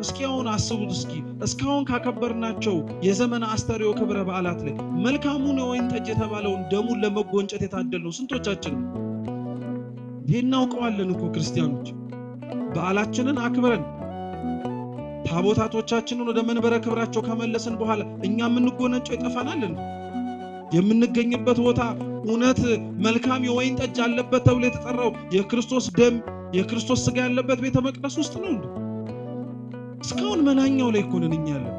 እስኪያውን አስቡት እስኪ እስካሁን ካከበርናቸው የዘመን አስተርእዮ ክብረ በዓላት ላይ መልካሙን የወይን ጠጅ የተባለውን ደሙን ለመጎንጨት የታደልነው ስንቶቻችን ነው? እናውቀዋለን እኮ ክርስቲያኖች። በዓላችንን አክብረን ታቦታቶቻችንን ወደ መንበረ ክብራቸው ከመለስን በኋላ እኛ የምንጎነጨው ይጠፋናል እንዴ? የምንገኝበት ቦታ እውነት መልካም የወይን ጠጅ አለበት ተብሎ የተጠራው የክርስቶስ ደም የክርስቶስ ሥጋ ያለበት ቤተ መቅደስ ውስጥ ነው እንዴ? እስካሁን መናኛው ላይ እኮ ነን እኛ ያለን።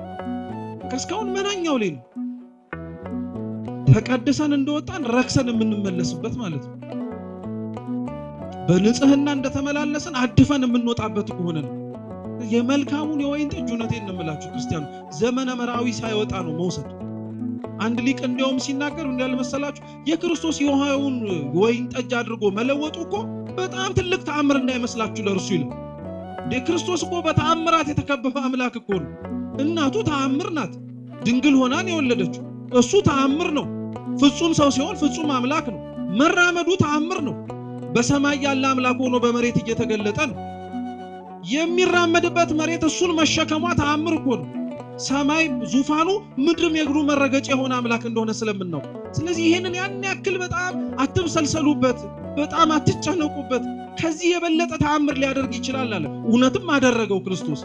እስካሁን መናኛው ላይ ነው። ተቀድሰን እንደወጣን ረክሰን የምንመለስበት ማለት ነው። በንጽህና እንደተመላለስን አድፈን የምንወጣበት ከሆነ ነው። የመልካሙን የወይን ጠጅ እውነቴን ነው የምላችሁ ክርስቲያኑ ዘመነ መራዊ ሳይወጣ ነው መውሰድ። አንድ ሊቅ እንዲያውም ሲናገር እንዳለ መሰላችሁ የክርስቶስ የውሃውን ወይን ጠጅ አድርጎ መለወጡ እኮ በጣም ትልቅ ተአምር እንዳይመስላችሁ ለእርሱ ይላል። ክርስቶስ እኮ በተአምራት የተከበበ አምላክ እኮ ነው። እናቱ ተአምር ናት፣ ድንግል ሆናን የወለደችው እሱ ተአምር ነው። ፍጹም ሰው ሲሆን ፍጹም አምላክ ነው። መራመዱ ተአምር ነው። በሰማይ ያለ አምላክ ሆኖ በመሬት እየተገለጠ ነው። የሚራመድበት መሬት እሱን መሸከሟ ተአምር እኮ ነው። ሰማይ ዙፋኑ ምድርም የእግሩ መረገጫ የሆነ አምላክ እንደሆነ ስለምናውቅ፣ ስለዚህ ይሄንን ያን ያክል በጣም አትብሰልሰሉበት፣ በጣም አትጨነቁበት። ከዚህ የበለጠ ተአምር ሊያደርግ ይችላል አለ። እውነትም አደረገው ክርስቶስ።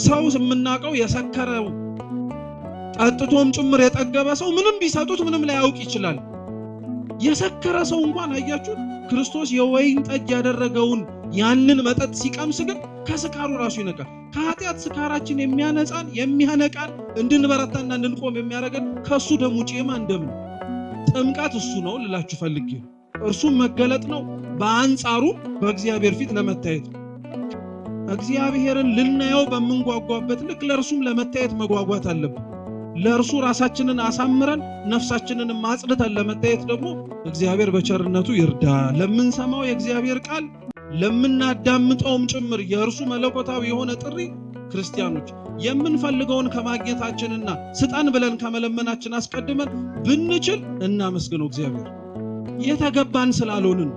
ሰው የምናውቀው የሰከረው ጠጥቶም ጭምር የጠገበ ሰው ምንም ቢሰጡት ምንም ላያውቅ ይችላል። የሰከረ ሰው እንኳን አያችሁ ክርስቶስ የወይን ጠጅ ያደረገውን ያንን መጠጥ ሲቀምስ ግን ከስካሩ ራሱ ይነቃል። ከኃጢአት ስካራችን የሚያነጻን የሚያነቃን እንድንበረታና እንድንቆም የሚያደርገን ከሱ ደም ውጪ የማን ደም ነው? ጥምቀት እሱ ነው ልላችሁ ፈልጌ። እርሱም መገለጥ ነው፣ በአንጻሩ በእግዚአብሔር ፊት ለመታየት ነው። እግዚአብሔርን ልናየው በምንጓጓበት ልክ ለእርሱም ለመታየት መጓጓት አለብን። ለእርሱ ራሳችንን አሳምረን ነፍሳችንን ማጽድተን ለመታየት ደግሞ እግዚአብሔር በቸርነቱ ይርዳ። ለምንሰማው የእግዚአብሔር ቃል ለምናዳምጠውም ጭምር የእርሱ መለኮታዊ የሆነ ጥሪ ክርስቲያኖች የምንፈልገውን ከማግኘታችንና ስጠን ብለን ከመለመናችን አስቀድመን ብንችል እናመስግነው እግዚአብሔር። የተገባን ስላልሆንን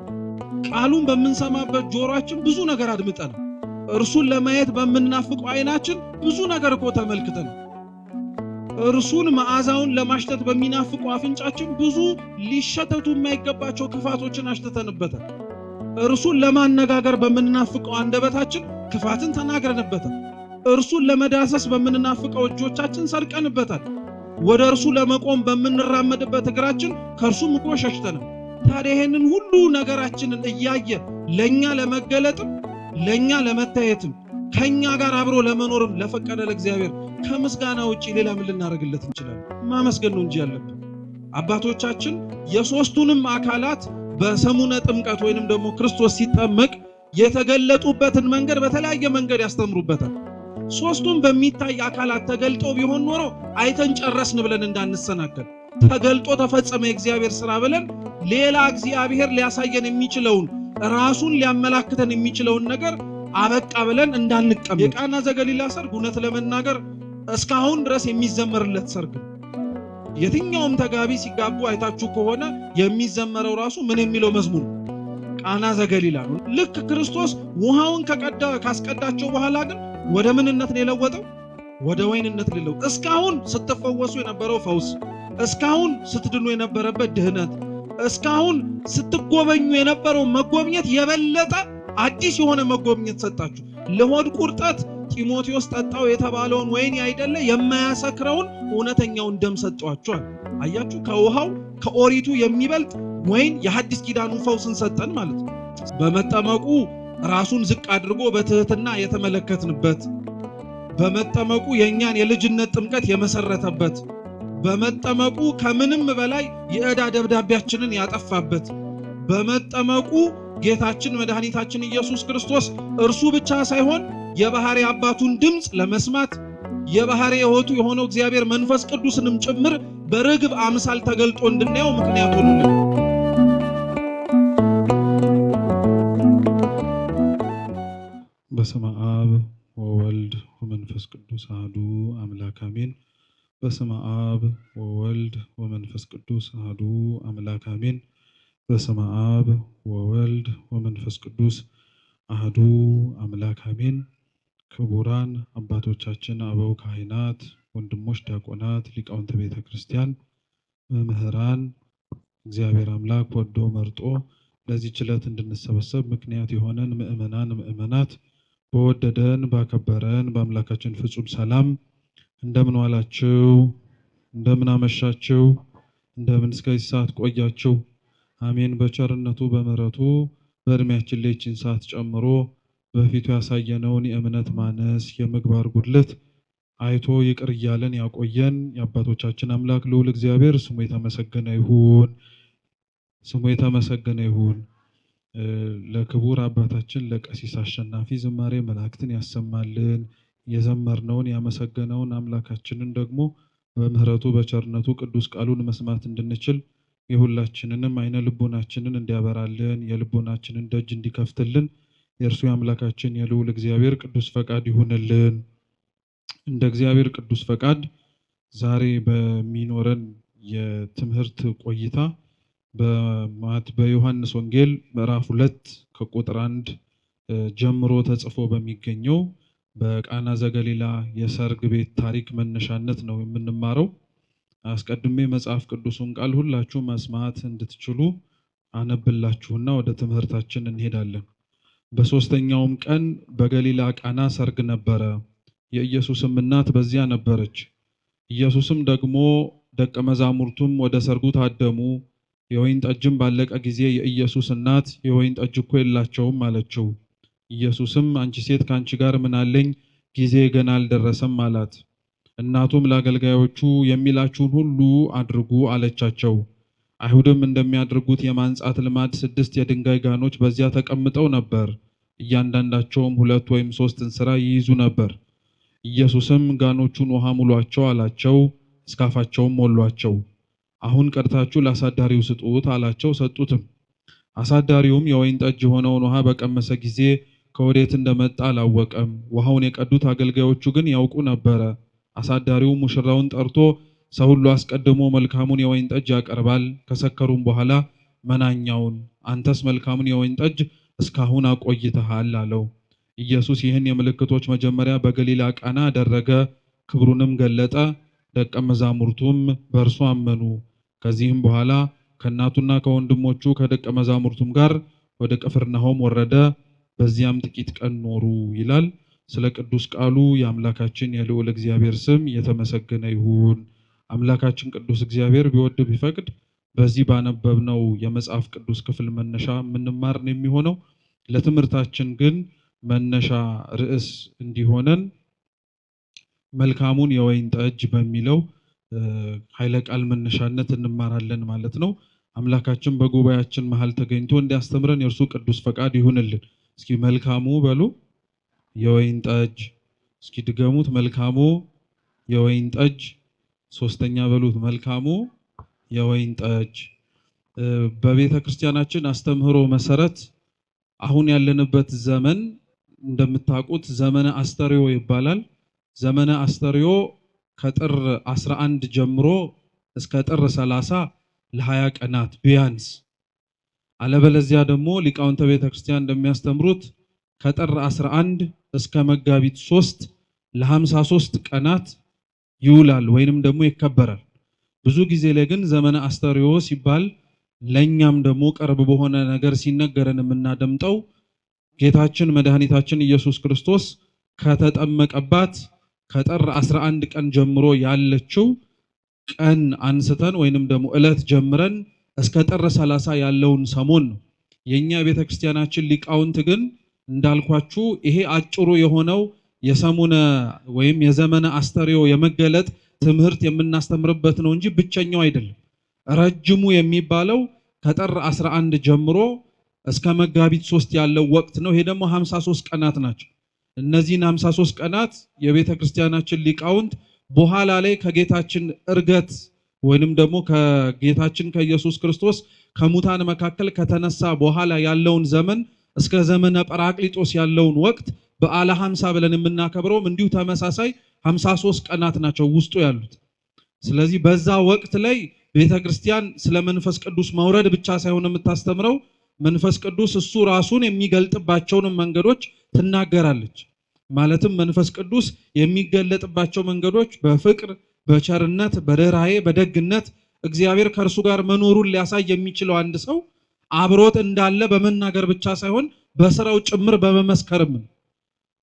ቃሉን በምንሰማበት ጆሮአችን ብዙ ነገር አድምጠን፣ እርሱን ለማየት በምናፍቀው ዓይናችን ብዙ ነገር እኮ ተመልክተን፣ እርሱን መዓዛውን ለማሽተት በሚናፍቀው አፍንጫችን ብዙ ሊሸተቱ የማይገባቸው ክፋቶችን አሽተተንበታል። እርሱን ለማነጋገር በምንናፍቀው አንደበታችን ክፋትን ተናግረንበታል። እርሱን ለመዳሰስ በምንናፍቀው እጆቻችን ሰርቀንበታል። ወደ እርሱ ለመቆም በምንራመድበት እግራችን ከእርሱም እኮ ሸሽተናል። ታዲያ ይሄንን ሁሉ ነገራችንን እያየ ለኛ ለመገለጥም ለኛ ለመታየትም ከኛ ጋር አብሮ ለመኖርም ለፈቀደ ለእግዚአብሔር ከምስጋና ውጪ ሌላ ምን ልናደርግለት እንችላለን? ማመስገን ነው እንጂ ያለብን። አባቶቻችን የሶስቱንም አካላት በሰሙነ ጥምቀት ወይንም ደግሞ ክርስቶስ ሲጠመቅ የተገለጡበትን መንገድ በተለያየ መንገድ ያስተምሩበታል። ሶስቱም በሚታይ አካላት ተገልጦ ቢሆን ኖሮ አይተን ጨረስን ብለን እንዳንሰናከል፣ ተገልጦ ተፈጸመ የእግዚአብሔር ሥራ ብለን ሌላ እግዚአብሔር ሊያሳየን የሚችለውን ራሱን ሊያመላክተን የሚችለውን ነገር አበቃ ብለን እንዳንቀመጥ። የቃና ዘገሊላ ሰርግ እውነት ለመናገር እስካሁን ድረስ የሚዘመርለት ሰርግ ነው። የትኛውም ተጋቢ ሲጋቡ አይታችሁ ከሆነ የሚዘመረው ራሱ ምን የሚለው መዝሙር ቃና ዘገሊላ ነው። ልክ ክርስቶስ ውሃውን ካስቀዳቸው በኋላ ግን ወደ ምንነት ነው የለወጠው? ወደ ወይንነት ሊለው። እስካሁን ስትፈወሱ የነበረው ፈውስ፣ እስካሁን ስትድኑ የነበረበት ድህነት፣ እስካሁን ስትጎበኙ የነበረው መጎብኘት የበለጠ አዲስ የሆነ መጎብኘት ሰጣችሁ። ለሆድ ቁርጠት ጢሞቴዎስ ጠጣው የተባለውን ወይን አይደለ የማያሰክረውን እውነተኛውን ደም ሰጧችኋል። አያችሁ፣ ከውሃው ከኦሪቱ የሚበልጥ ወይን የሐዲስ ኪዳኑ ፈውስን ሰጠን ማለት ነው። በመጠመቁ ራሱን ዝቅ አድርጎ በትህትና የተመለከትንበት፣ በመጠመቁ የኛን የልጅነት ጥምቀት የመሰረተበት፣ በመጠመቁ ከምንም በላይ የዕዳ ደብዳቤያችንን ያጠፋበት፣ በመጠመቁ ጌታችን መድኃኒታችን ኢየሱስ ክርስቶስ እርሱ ብቻ ሳይሆን የባህሪ አባቱን ድምፅ ለመስማት የባህሪ ሕይወቱ የሆነው እግዚአብሔር መንፈስ ቅዱስንም ጭምር በርግብ አምሳል ተገልጦ እንድናየው ምክንያት ሆኖልን። በስመ አብ ወወልድ ወመንፈስ ቅዱስ አሐዱ አምላክ አሜን። በስመ አብ ወወልድ ወመንፈስ ቅዱስ አሐዱ አምላክ አሜን። በስመ አብ ወወልድ ወመንፈስ ቅዱስ አሐዱ አምላክ አሜን። ክቡራን አባቶቻችን አበው ካህናት፣ ወንድሞች ዲያቆናት፣ ሊቃውንተ ቤተ ክርስቲያን፣ መምህራን እግዚአብሔር አምላክ ወዶ መርጦ ለዚህ ችለት እንድንሰበሰብ ምክንያት የሆነን ምእመናት በወደደን ባከበረን በአምላካችን ፍጹም ሰላም እንደምን ዋላችሁ? እንደምን አመሻችሁ? እንደምን እስከዚህ ሰዓት ቆያችሁ? አሜን። በቸርነቱ በምሕረቱ በእድሜያችን ላይ ይህችን ሰዓት ጨምሮ በፊቱ ያሳየነውን የእምነት ማነስ የምግባር ጉድለት አይቶ ይቅር እያለን ያቆየን የአባቶቻችን አምላክ ልዑል እግዚአብሔር ስሙ የተመሰገነ ይሁን። ስሙ የተመሰገነ ይሁን። ለክቡር አባታችን ለቀሲስ አሸናፊ ዝማሬ መላእክትን ያሰማልን። የዘመርነውን ያመሰገነውን አምላካችንን ደግሞ በምሕረቱ በቸርነቱ ቅዱስ ቃሉን መስማት እንድንችል የሁላችንንም አይነ ልቦናችንን እንዲያበራልን የልቦናችንን ደጅ እንዲከፍትልን የእርሱ የአምላካችን የልዑል እግዚአብሔር ቅዱስ ፈቃድ ይሁንልን። እንደ እግዚአብሔር ቅዱስ ፈቃድ ዛሬ በሚኖረን የትምህርት ቆይታ በዮሐንስ ወንጌል ምዕራፍ 2 ከቁጥር 1 ጀምሮ ተጽፎ በሚገኘው በቃና ዘገሊላ የሰርግ ቤት ታሪክ መነሻነት ነው የምንማረው። አስቀድሜ መጽሐፍ ቅዱሱን ቃል ሁላችሁ መስማት እንድትችሉ አነብላችሁና ወደ ትምህርታችን እንሄዳለን። በሶስተኛውም ቀን በገሊላ ቃና ሰርግ ነበረ። የኢየሱስም እናት በዚያ ነበረች። ኢየሱስም ደግሞ ደቀ መዛሙርቱም ወደ ሰርጉ ታደሙ። የወይን ጠጅም ባለቀ ጊዜ የኢየሱስ እናት የወይን ጠጅ እኮ የላቸውም አለችው። ኢየሱስም አንቺ ሴት ካንቺ ጋር ምን አለኝ? ጊዜ ገና አልደረሰም አላት። እናቱም ለአገልጋዮቹ የሚላችሁን ሁሉ አድርጉ አለቻቸው። አይሁድም እንደሚያደርጉት የማንጻት ልማድ 6 የድንጋይ ጋኖች በዚያ ተቀምጠው ነበር። እያንዳንዳቸውም 2 ወይም 3 እንስራ ይይዙ ነበር። ኢየሱስም ጋኖቹን ውሃ ሙሏቸው አላቸው። እስካፋቸውም ሞሏቸው። አሁን ቀድታችሁ ለአሳዳሪው ስጡት አላቸው። ሰጡትም። አሳዳሪውም የወይን ጠጅ የሆነውን ውሃ በቀመሰ ጊዜ ከወዴት እንደመጣ አላወቀም። ውሃውን የቀዱት አገልጋዮቹ ግን ያውቁ ነበረ። አሳዳሪው ሙሽራውን ጠርቶ ሰው ሁሉ አስቀድሞ መልካሙን የወይን ጠጅ ያቀርባል፣ ከሰከሩም በኋላ መናኛውን፣ አንተስ መልካሙን የወይን ጠጅ እስካሁን አቆይተሃል አለው። ኢየሱስ ይህን የምልክቶች መጀመሪያ በገሊላ ቃና አደረገ፣ ክብሩንም ገለጠ። ደቀ መዛሙርቱም በእርሱ አመኑ። ከዚህም በኋላ ከእናቱና ከወንድሞቹ ከደቀ መዛሙርቱም ጋር ወደ ቅፍርናሆም ወረደ። በዚያም ጥቂት ቀን ኖሩ ይላል። ስለ ቅዱስ ቃሉ የአምላካችን የልዑል እግዚአብሔር ስም የተመሰገነ ይሁን። አምላካችን ቅዱስ እግዚአብሔር ቢወድ ቢፈቅድ በዚህ ባነበብነው የመጽሐፍ ቅዱስ ክፍል መነሻ የምንማር ነው የሚሆነው። ለትምህርታችን ግን መነሻ ርዕስ እንዲሆነን መልካሙን የወይን ጠጅ በሚለው ኃይለ ቃል መነሻነት እንማራለን ማለት ነው። አምላካችን በጉባኤያችን መሃል ተገኝቶ እንዲያስተምረን የእርሱ ቅዱስ ፈቃድ ይሁንልን። እስኪ መልካሙ በሉ የወይን ጠጅ። እስኪ ድገሙት፣ መልካሙ የወይን ጠጅ። ሶስተኛ በሉት፣ መልካሙ የወይን ጠጅ። በቤተ ክርስቲያናችን አስተምህሮ መሰረት አሁን ያለንበት ዘመን እንደምታውቁት ዘመነ አስተርዮ ይባላል። ዘመነ አስተርዮ ከጥር 11 ጀምሮ እስከ ጥር 30 ለ20 ቀናት ቢያንስ፣ አለበለዚያ ደግሞ ሊቃውንተ ቤተ ክርስቲያን እንደሚያስተምሩት ከጥር 11 እስከ መጋቢት 3 ለ53 ቀናት ይውላል ወይንም ደግሞ ይከበራል። ብዙ ጊዜ ላይ ግን ዘመነ አስተርዮ ሲባል ለኛም ደግሞ ቅርብ በሆነ ነገር ሲነገረን የምናደምጠው ጌታችን መድኃኒታችን ኢየሱስ ክርስቶስ ከተጠመቀባት ከጥር 11 ቀን ጀምሮ ያለችው ቀን አንስተን ወይንም ደግሞ ዕለት ጀምረን እስከ ጥር 30 ያለውን ሰሞን ነው። የኛ ቤተክርስቲያናችን ሊቃውንት ግን እንዳልኳችሁ ይሄ አጭሩ የሆነው የሰሙነ ወይም የዘመነ አስተርዮ የመገለጥ ትምህርት የምናስተምርበት ነው እንጂ ብቸኛው አይደለም። ረጅሙ የሚባለው ከጥር 11 ጀምሮ እስከ መጋቢት 3 ያለው ወቅት ነው። ይሄ ደግሞ 53 ቀናት ናቸው። እነዚህን 53 ቀናት የቤተ ክርስቲያናችን ሊቃውንት በኋላ ላይ ከጌታችን ዕርገት ወይንም ደግሞ ከጌታችን ከኢየሱስ ክርስቶስ ከሙታን መካከል ከተነሳ በኋላ ያለውን ዘመን እስከ ዘመነ ጰራቅሊጦስ ያለውን ወቅት በዓለ 50 ብለን የምናከብረውም እንዲሁ ተመሳሳይ 53 ቀናት ናቸው ውስጡ ያሉት። ስለዚህ በዛ ወቅት ላይ ቤተ ክርስቲያን ስለ መንፈስ ቅዱስ መውረድ ብቻ ሳይሆን የምታስተምረው መንፈስ ቅዱስ እሱ ራሱን የሚገልጥባቸውን መንገዶች ትናገራለች። ማለትም መንፈስ ቅዱስ የሚገለጥባቸው መንገዶች በፍቅር፣ በቸርነት፣ በርህራሄ፣ በደግነት እግዚአብሔር ከእርሱ ጋር መኖሩን ሊያሳይ የሚችለው አንድ ሰው አብሮት እንዳለ በመናገር ብቻ ሳይሆን በስራው ጭምር በመመስከርም ነው።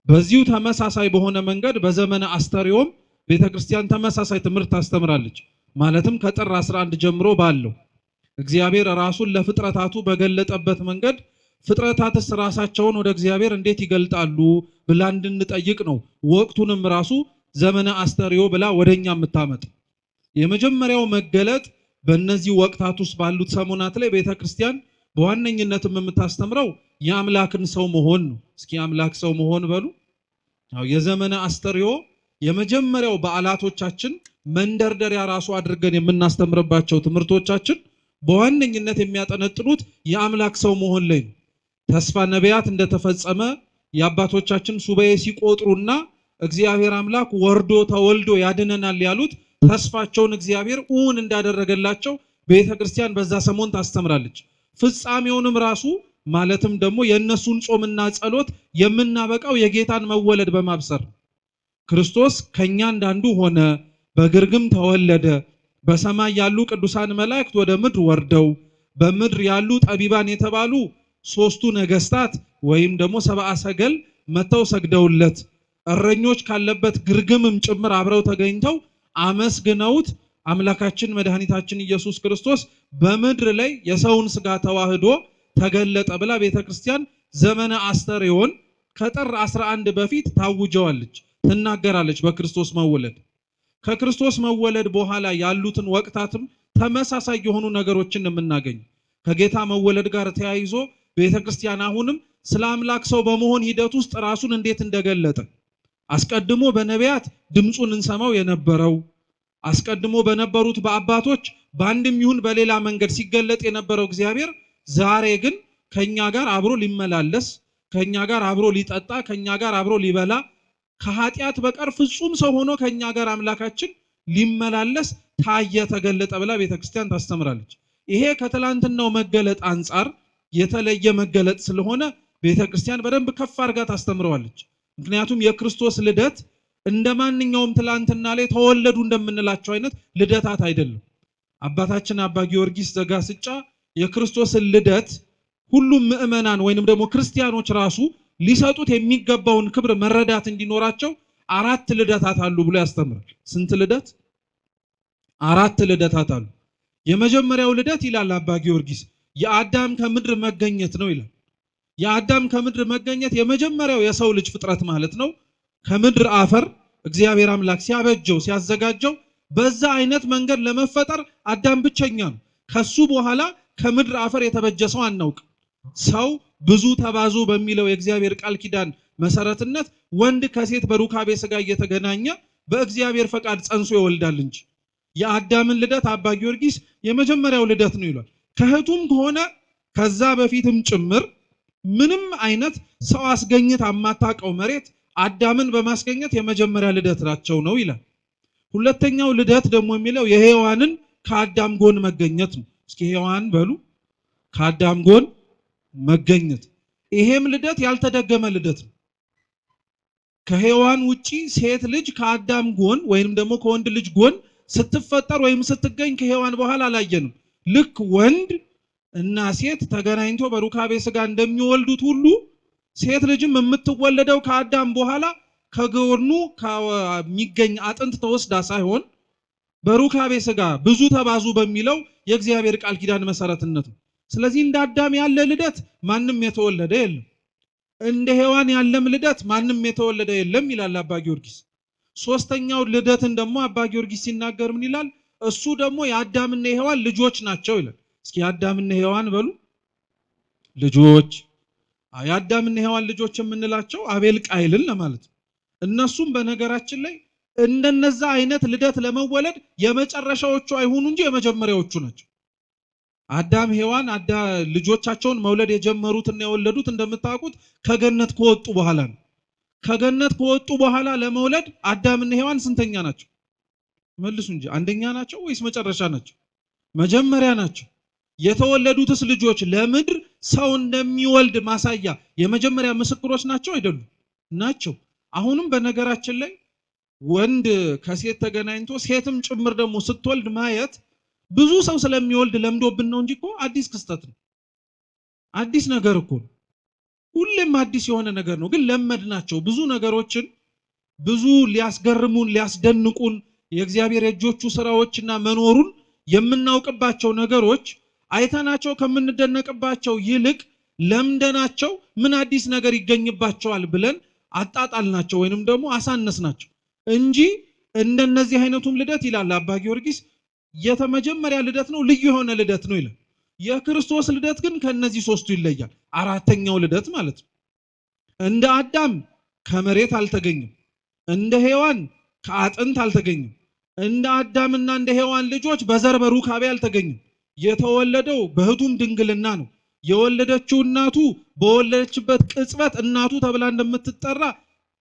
በዚሁ ተመሳሳይ በሆነ መንገድ በዘመነ አስተርእዮም ቤተክርስቲያን ተመሳሳይ ትምህርት ታስተምራለች። ማለትም ከጥር 11 ጀምሮ ባለው እግዚአብሔር ራሱን ለፍጥረታቱ በገለጠበት መንገድ ፍጥረታትስ ራሳቸውን ወደ እግዚአብሔር እንዴት ይገልጣሉ ብላ እንድንጠይቅ ነው። ወቅቱንም ራሱ ዘመነ አስተርእዮ ብላ ወደኛ የምታመጥ የመጀመሪያው መገለጥ በእነዚህ ወቅታት ውስጥ ባሉት ሰሞናት ላይ ቤተክርስቲያን በዋነኝነትም የምታስተምረው የአምላክን ሰው መሆን ነው። እስኪ አምላክ ሰው መሆን በሉ። የዘመነ አስተርእዮ የመጀመሪያው በዓላቶቻችን መንደርደሪያ ራሱ አድርገን የምናስተምርባቸው ትምህርቶቻችን በዋነኝነት የሚያጠነጥኑት የአምላክ ሰው መሆን ላይ ነው። ተስፋ ነቢያት እንደተፈጸመ የአባቶቻችን ሱባኤ ሲቆጥሩና እግዚአብሔር አምላክ ወርዶ ተወልዶ ያድነናል ያሉት ተስፋቸውን እግዚአብሔር እውን እንዳደረገላቸው ቤተክርስቲያን በዛ ሰሞን ታስተምራለች። ፍጻሜውንም ራሱ ማለትም ደግሞ የእነሱን ጾምና ጸሎት የምናበቃው የጌታን መወለድ በማብሰር ክርስቶስ ከኛ እንዳንዱ ሆነ፣ በግርግም ተወለደ፣ በሰማይ ያሉ ቅዱሳን መላእክት ወደ ምድር ወርደው በምድር ያሉ ጠቢባን የተባሉ ሶስቱ ነገስታት ወይም ደግሞ ሰብአ ሰገል መተው ሰግደውለት እረኞች ካለበት ግርግምም ጭምር አብረው ተገኝተው አመስግነውት አምላካችን መድኃኒታችን ኢየሱስ ክርስቶስ በምድር ላይ የሰውን ስጋ ተዋህዶ ተገለጠ ብላ ቤተክርስቲያን ዘመነ አስተርእዮን ከጥር 11 በፊት ታውጀዋለች፣ ትናገራለች። በክርስቶስ መወለድ ከክርስቶስ መወለድ በኋላ ያሉትን ወቅታትም ተመሳሳይ የሆኑ ነገሮችን የምናገኝ ከጌታ መወለድ ጋር ተያይዞ ቤተክርስቲያን አሁንም ስለ አምላክ ሰው በመሆን ሂደት ውስጥ ራሱን እንዴት እንደገለጠ አስቀድሞ በነቢያት ድምጹን እንሰማው የነበረው አስቀድሞ በነበሩት በአባቶች በአንድም ይሁን በሌላ መንገድ ሲገለጥ የነበረው እግዚአብሔር ዛሬ ግን ከኛ ጋር አብሮ ሊመላለስ፣ ከኛ ጋር አብሮ ሊጠጣ፣ ከኛ ጋር አብሮ ሊበላ ከኃጢአት በቀር ፍጹም ሰው ሆኖ ከኛ ጋር አምላካችን ሊመላለስ ታየ፣ ተገለጠ ብላ ቤተክርስቲያን ታስተምራለች። ይሄ ከትላንትናው መገለጥ አንጻር የተለየ መገለጥ ስለሆነ ቤተክርስቲያን በደንብ ከፍ አድርጋ ታስተምረዋለች። ምክንያቱም የክርስቶስ ልደት እንደማንኛውም ትላንትና ላይ ተወለዱ እንደምንላቸው አይነት ልደታት አይደለም። አባታችን አባ ጊዮርጊስ ዘጋስጫ የክርስቶስን ልደት ሁሉም ምእመናን ወይንም ደግሞ ክርስቲያኖች ራሱ ሊሰጡት የሚገባውን ክብር መረዳት እንዲኖራቸው 4 ልደታት አሉ ብሎ ያስተምራል። ስንት ልደት? 4 ልደታት አሉ። የመጀመሪያው ልደት ይላል አባ ጊዮርጊስ የአዳም ከምድር መገኘት ነው ይላል። የአዳም ከምድር መገኘት የመጀመሪያው የሰው ልጅ ፍጥረት ማለት ነው። ከምድር አፈር እግዚአብሔር አምላክ ሲያበጀው ሲያዘጋጀው በዛ አይነት መንገድ ለመፈጠር አዳም ብቸኛ ነው። ከሱ በኋላ ከምድር አፈር የተበጀ ሰው አናውቅ። ሰው ብዙ ተባዙ በሚለው የእግዚአብሔር ቃል ኪዳን መሰረትነት ወንድ ከሴት በሩካቤ ስጋ እየተገናኘ በእግዚአብሔር ፈቃድ ጸንሶ ይወልዳል እንጂ የአዳምን ልደት አባ ጊዮርጊስ የመጀመሪያው ልደት ነው ይላል። ከህቱም ከሆነ ከዛ በፊትም ጭምር ምንም አይነት ሰው አስገኝት አማታቀው መሬት አዳምን በማስገኘት የመጀመሪያ ልደት ናቸው ነው ይላል። ሁለተኛው ልደት ደግሞ የሚለው የሔዋንን ከአዳም ጎን መገኘት ነው። እስኪ ሔዋን በሉ ከአዳም ጎን መገኘት። ይሄም ልደት ያልተደገመ ልደት ነው። ከሔዋን ውጪ ሴት ልጅ ከአዳም ጎን ወይንም ደግሞ ከወንድ ልጅ ጎን ስትፈጠር ወይም ስትገኝ ከሔዋን በኋላ አላየንም። ልክ ወንድ እና ሴት ተገናኝቶ በሩካቤ ስጋ እንደሚወልዱት ሁሉ ሴት ልጅም የምትወለደው ከአዳም በኋላ ከጎኑ ከሚገኝ አጥንት ተወስዳ ሳይሆን በሩካቤ ስጋ ብዙ ተባዙ በሚለው የእግዚአብሔር ቃል ኪዳን መሰረትነት ነው። ስለዚህ እንደ አዳም ያለ ልደት ማንም የተወለደ የለም፣ እንደ ሔዋን ያለም ልደት ማንም የተወለደ የለም ይላል አባ ጊዮርጊስ። ሶስተኛው ልደትን ደግሞ አባ ጊዮርጊስ ሲናገር ምን ይላል? እሱ ደግሞ የአዳምና የሔዋን ልጆች ናቸው ይላል። እስኪ የአዳምና ሔዋን በሉ ልጆች። የአዳምና ሔዋን ልጆች የምንላቸው አቤል ቃይልን ለማለት ነው። እነሱም በነገራችን ላይ እንደነዛ አይነት ልደት ለመወለድ የመጨረሻዎቹ አይሆኑ እንጂ የመጀመሪያዎቹ ናቸው። አዳም ሔዋን ልጆቻቸውን መውለድ የጀመሩትና የወለዱት እንደምታውቁት ከገነት ከወጡ በኋላ ነው። ከገነት ከወጡ በኋላ ለመውለድ አዳምና ሔዋን ስንተኛ ናቸው? መልሱ እንጂ አንደኛ ናቸው ወይስ መጨረሻ ናቸው? መጀመሪያ ናቸው። የተወለዱትስ ልጆች ለምድር ሰው እንደሚወልድ ማሳያ የመጀመሪያ ምስክሮች ናቸው አይደሉም? ናቸው። አሁንም በነገራችን ላይ ወንድ ከሴት ተገናኝቶ ሴትም ጭምር ደግሞ ስትወልድ ማየት ብዙ ሰው ስለሚወልድ ለምዶብን ነው እንጂ እኮ አዲስ ክስተት ነው። አዲስ ነገር እኮ ሁሌም አዲስ የሆነ ነገር ነው። ግን ለመድናቸው ብዙ ነገሮችን ብዙ ሊያስገርሙን ሊያስደንቁን የእግዚአብሔር እጆቹ ስራዎችና መኖሩን የምናውቅባቸው ነገሮች አይተናቸው ከምንደነቅባቸው ይልቅ ለምደናቸው ምን አዲስ ነገር ይገኝባቸዋል ብለን አጣጣልናቸው ወይንም ደግሞ አሳነስናቸው እንጂ እንደነዚህ አይነቱም ልደት ይላል አባ ጊዮርጊስ የተመጀመሪያ ልደት ነው፣ ልዩ የሆነ ልደት ነው ይላል። የክርስቶስ ልደት ግን ከነዚህ ሶስቱ ይለያል። አራተኛው ልደት ማለት ነው። እንደ አዳም ከመሬት አልተገኘም፣ እንደ ሔዋን ከአጥንት አልተገኘም፣ እንደ አዳምና እንደ ሔዋን ልጆች በዘር በሩካቤ አልተገኘም። የተወለደው በህቱም ድንግልና ነው። የወለደችው እናቱ በወለደችበት ቅጽበት እናቱ ተብላ እንደምትጠራ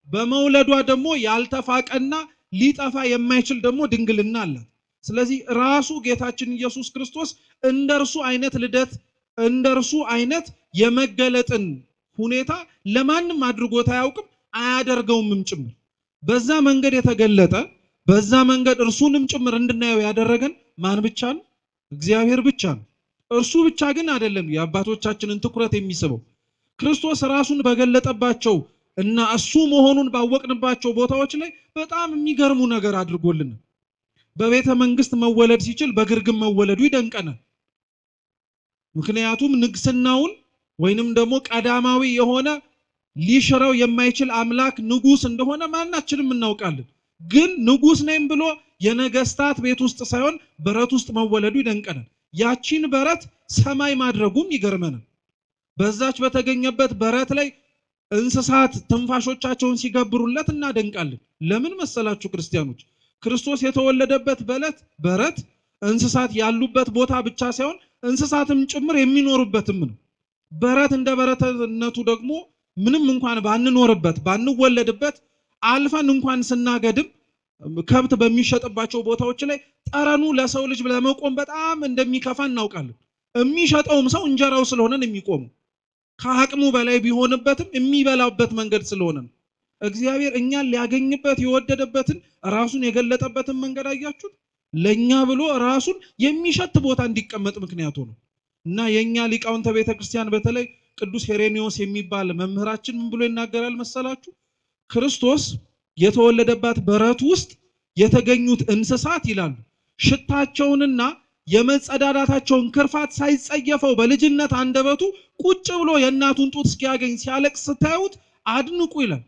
በመውለዷ ደግሞ ያልተፋቀና ሊጠፋ የማይችል ደግሞ ድንግልና አላት። ስለዚህ ራሱ ጌታችን ኢየሱስ ክርስቶስ እንደርሱ አይነት ልደት እንደርሱ አይነት የመገለጥን ሁኔታ ለማንም አድርጎት አያውቅም፣ አያደርገውምም ጭምር። በዛ መንገድ የተገለጠ በዛ መንገድ እርሱንም ጭምር እንድናየው ያደረገን ማን ብቻ ነው? እግዚአብሔር ብቻ ነው። እርሱ ብቻ ግን አይደለም የአባቶቻችንን ትኩረት የሚስበው። ክርስቶስ ራሱን በገለጠባቸው እና እሱ መሆኑን ባወቅንባቸው ቦታዎች ላይ በጣም የሚገርሙ ነገር አድርጎልን። በቤተ መንግስት መወለድ ሲችል በግርግም መወለዱ ይደንቀናል። ምክንያቱም ንግስናውን ወይንም ደግሞ ቀዳማዊ የሆነ ሊሽረው የማይችል አምላክ ንጉስ እንደሆነ ማናችንም እናውቃለን። ግን ንጉስ ነኝ ብሎ የነገስታት ቤት ውስጥ ሳይሆን በረት ውስጥ መወለዱ ይደንቀናል። ያቺን በረት ሰማይ ማድረጉም ይገርመናል። በዛች በተገኘበት በረት ላይ እንስሳት ትንፋሾቻቸውን ሲገብሩለት እናደንቃለን። ለምን መሰላችሁ ክርስቲያኖች? ክርስቶስ የተወለደበት በረት እንስሳት ያሉበት ቦታ ብቻ ሳይሆን እንስሳትም ጭምር የሚኖሩበትም ነው። በረት እንደ በረትነቱ ደግሞ ምንም እንኳን ባንኖርበት ባንወለድበት አልፈን እንኳን ስናገድም ከብት በሚሸጥባቸው ቦታዎች ላይ ጠረኑ ለሰው ልጅ ለመቆም በጣም እንደሚከፋ እናውቃለን። የሚሸጠውም ሰው እንጀራው ስለሆነ የሚቆመው ከአቅሙ በላይ ቢሆንበትም የሚበላበት መንገድ ስለሆነ ነው። እግዚአብሔር እኛን ሊያገኝበት የወደደበትን ራሱን የገለጠበትን መንገድ አያችሁት? ለኛ ብሎ ራሱን የሚሸት ቦታ እንዲቀመጥ ምክንያቱ ነው። እና የኛ ሊቃውንተ ቤተክርስቲያን በተለይ ቅዱስ ሄሬኒዮስ የሚባል መምህራችን ምን ብሎ ይናገራል መሰላችሁ? ክርስቶስ የተወለደባት በረት ውስጥ የተገኙት እንስሳት ይላሉ ሽታቸውንና የመጸዳዳታቸውን ክርፋት ሳይጸየፈው በልጅነት አንደበቱ ቁጭ ብሎ የእናቱን ጡት እስኪያገኝ ሲያለቅስ ስታዩት አድንቁ ይላል።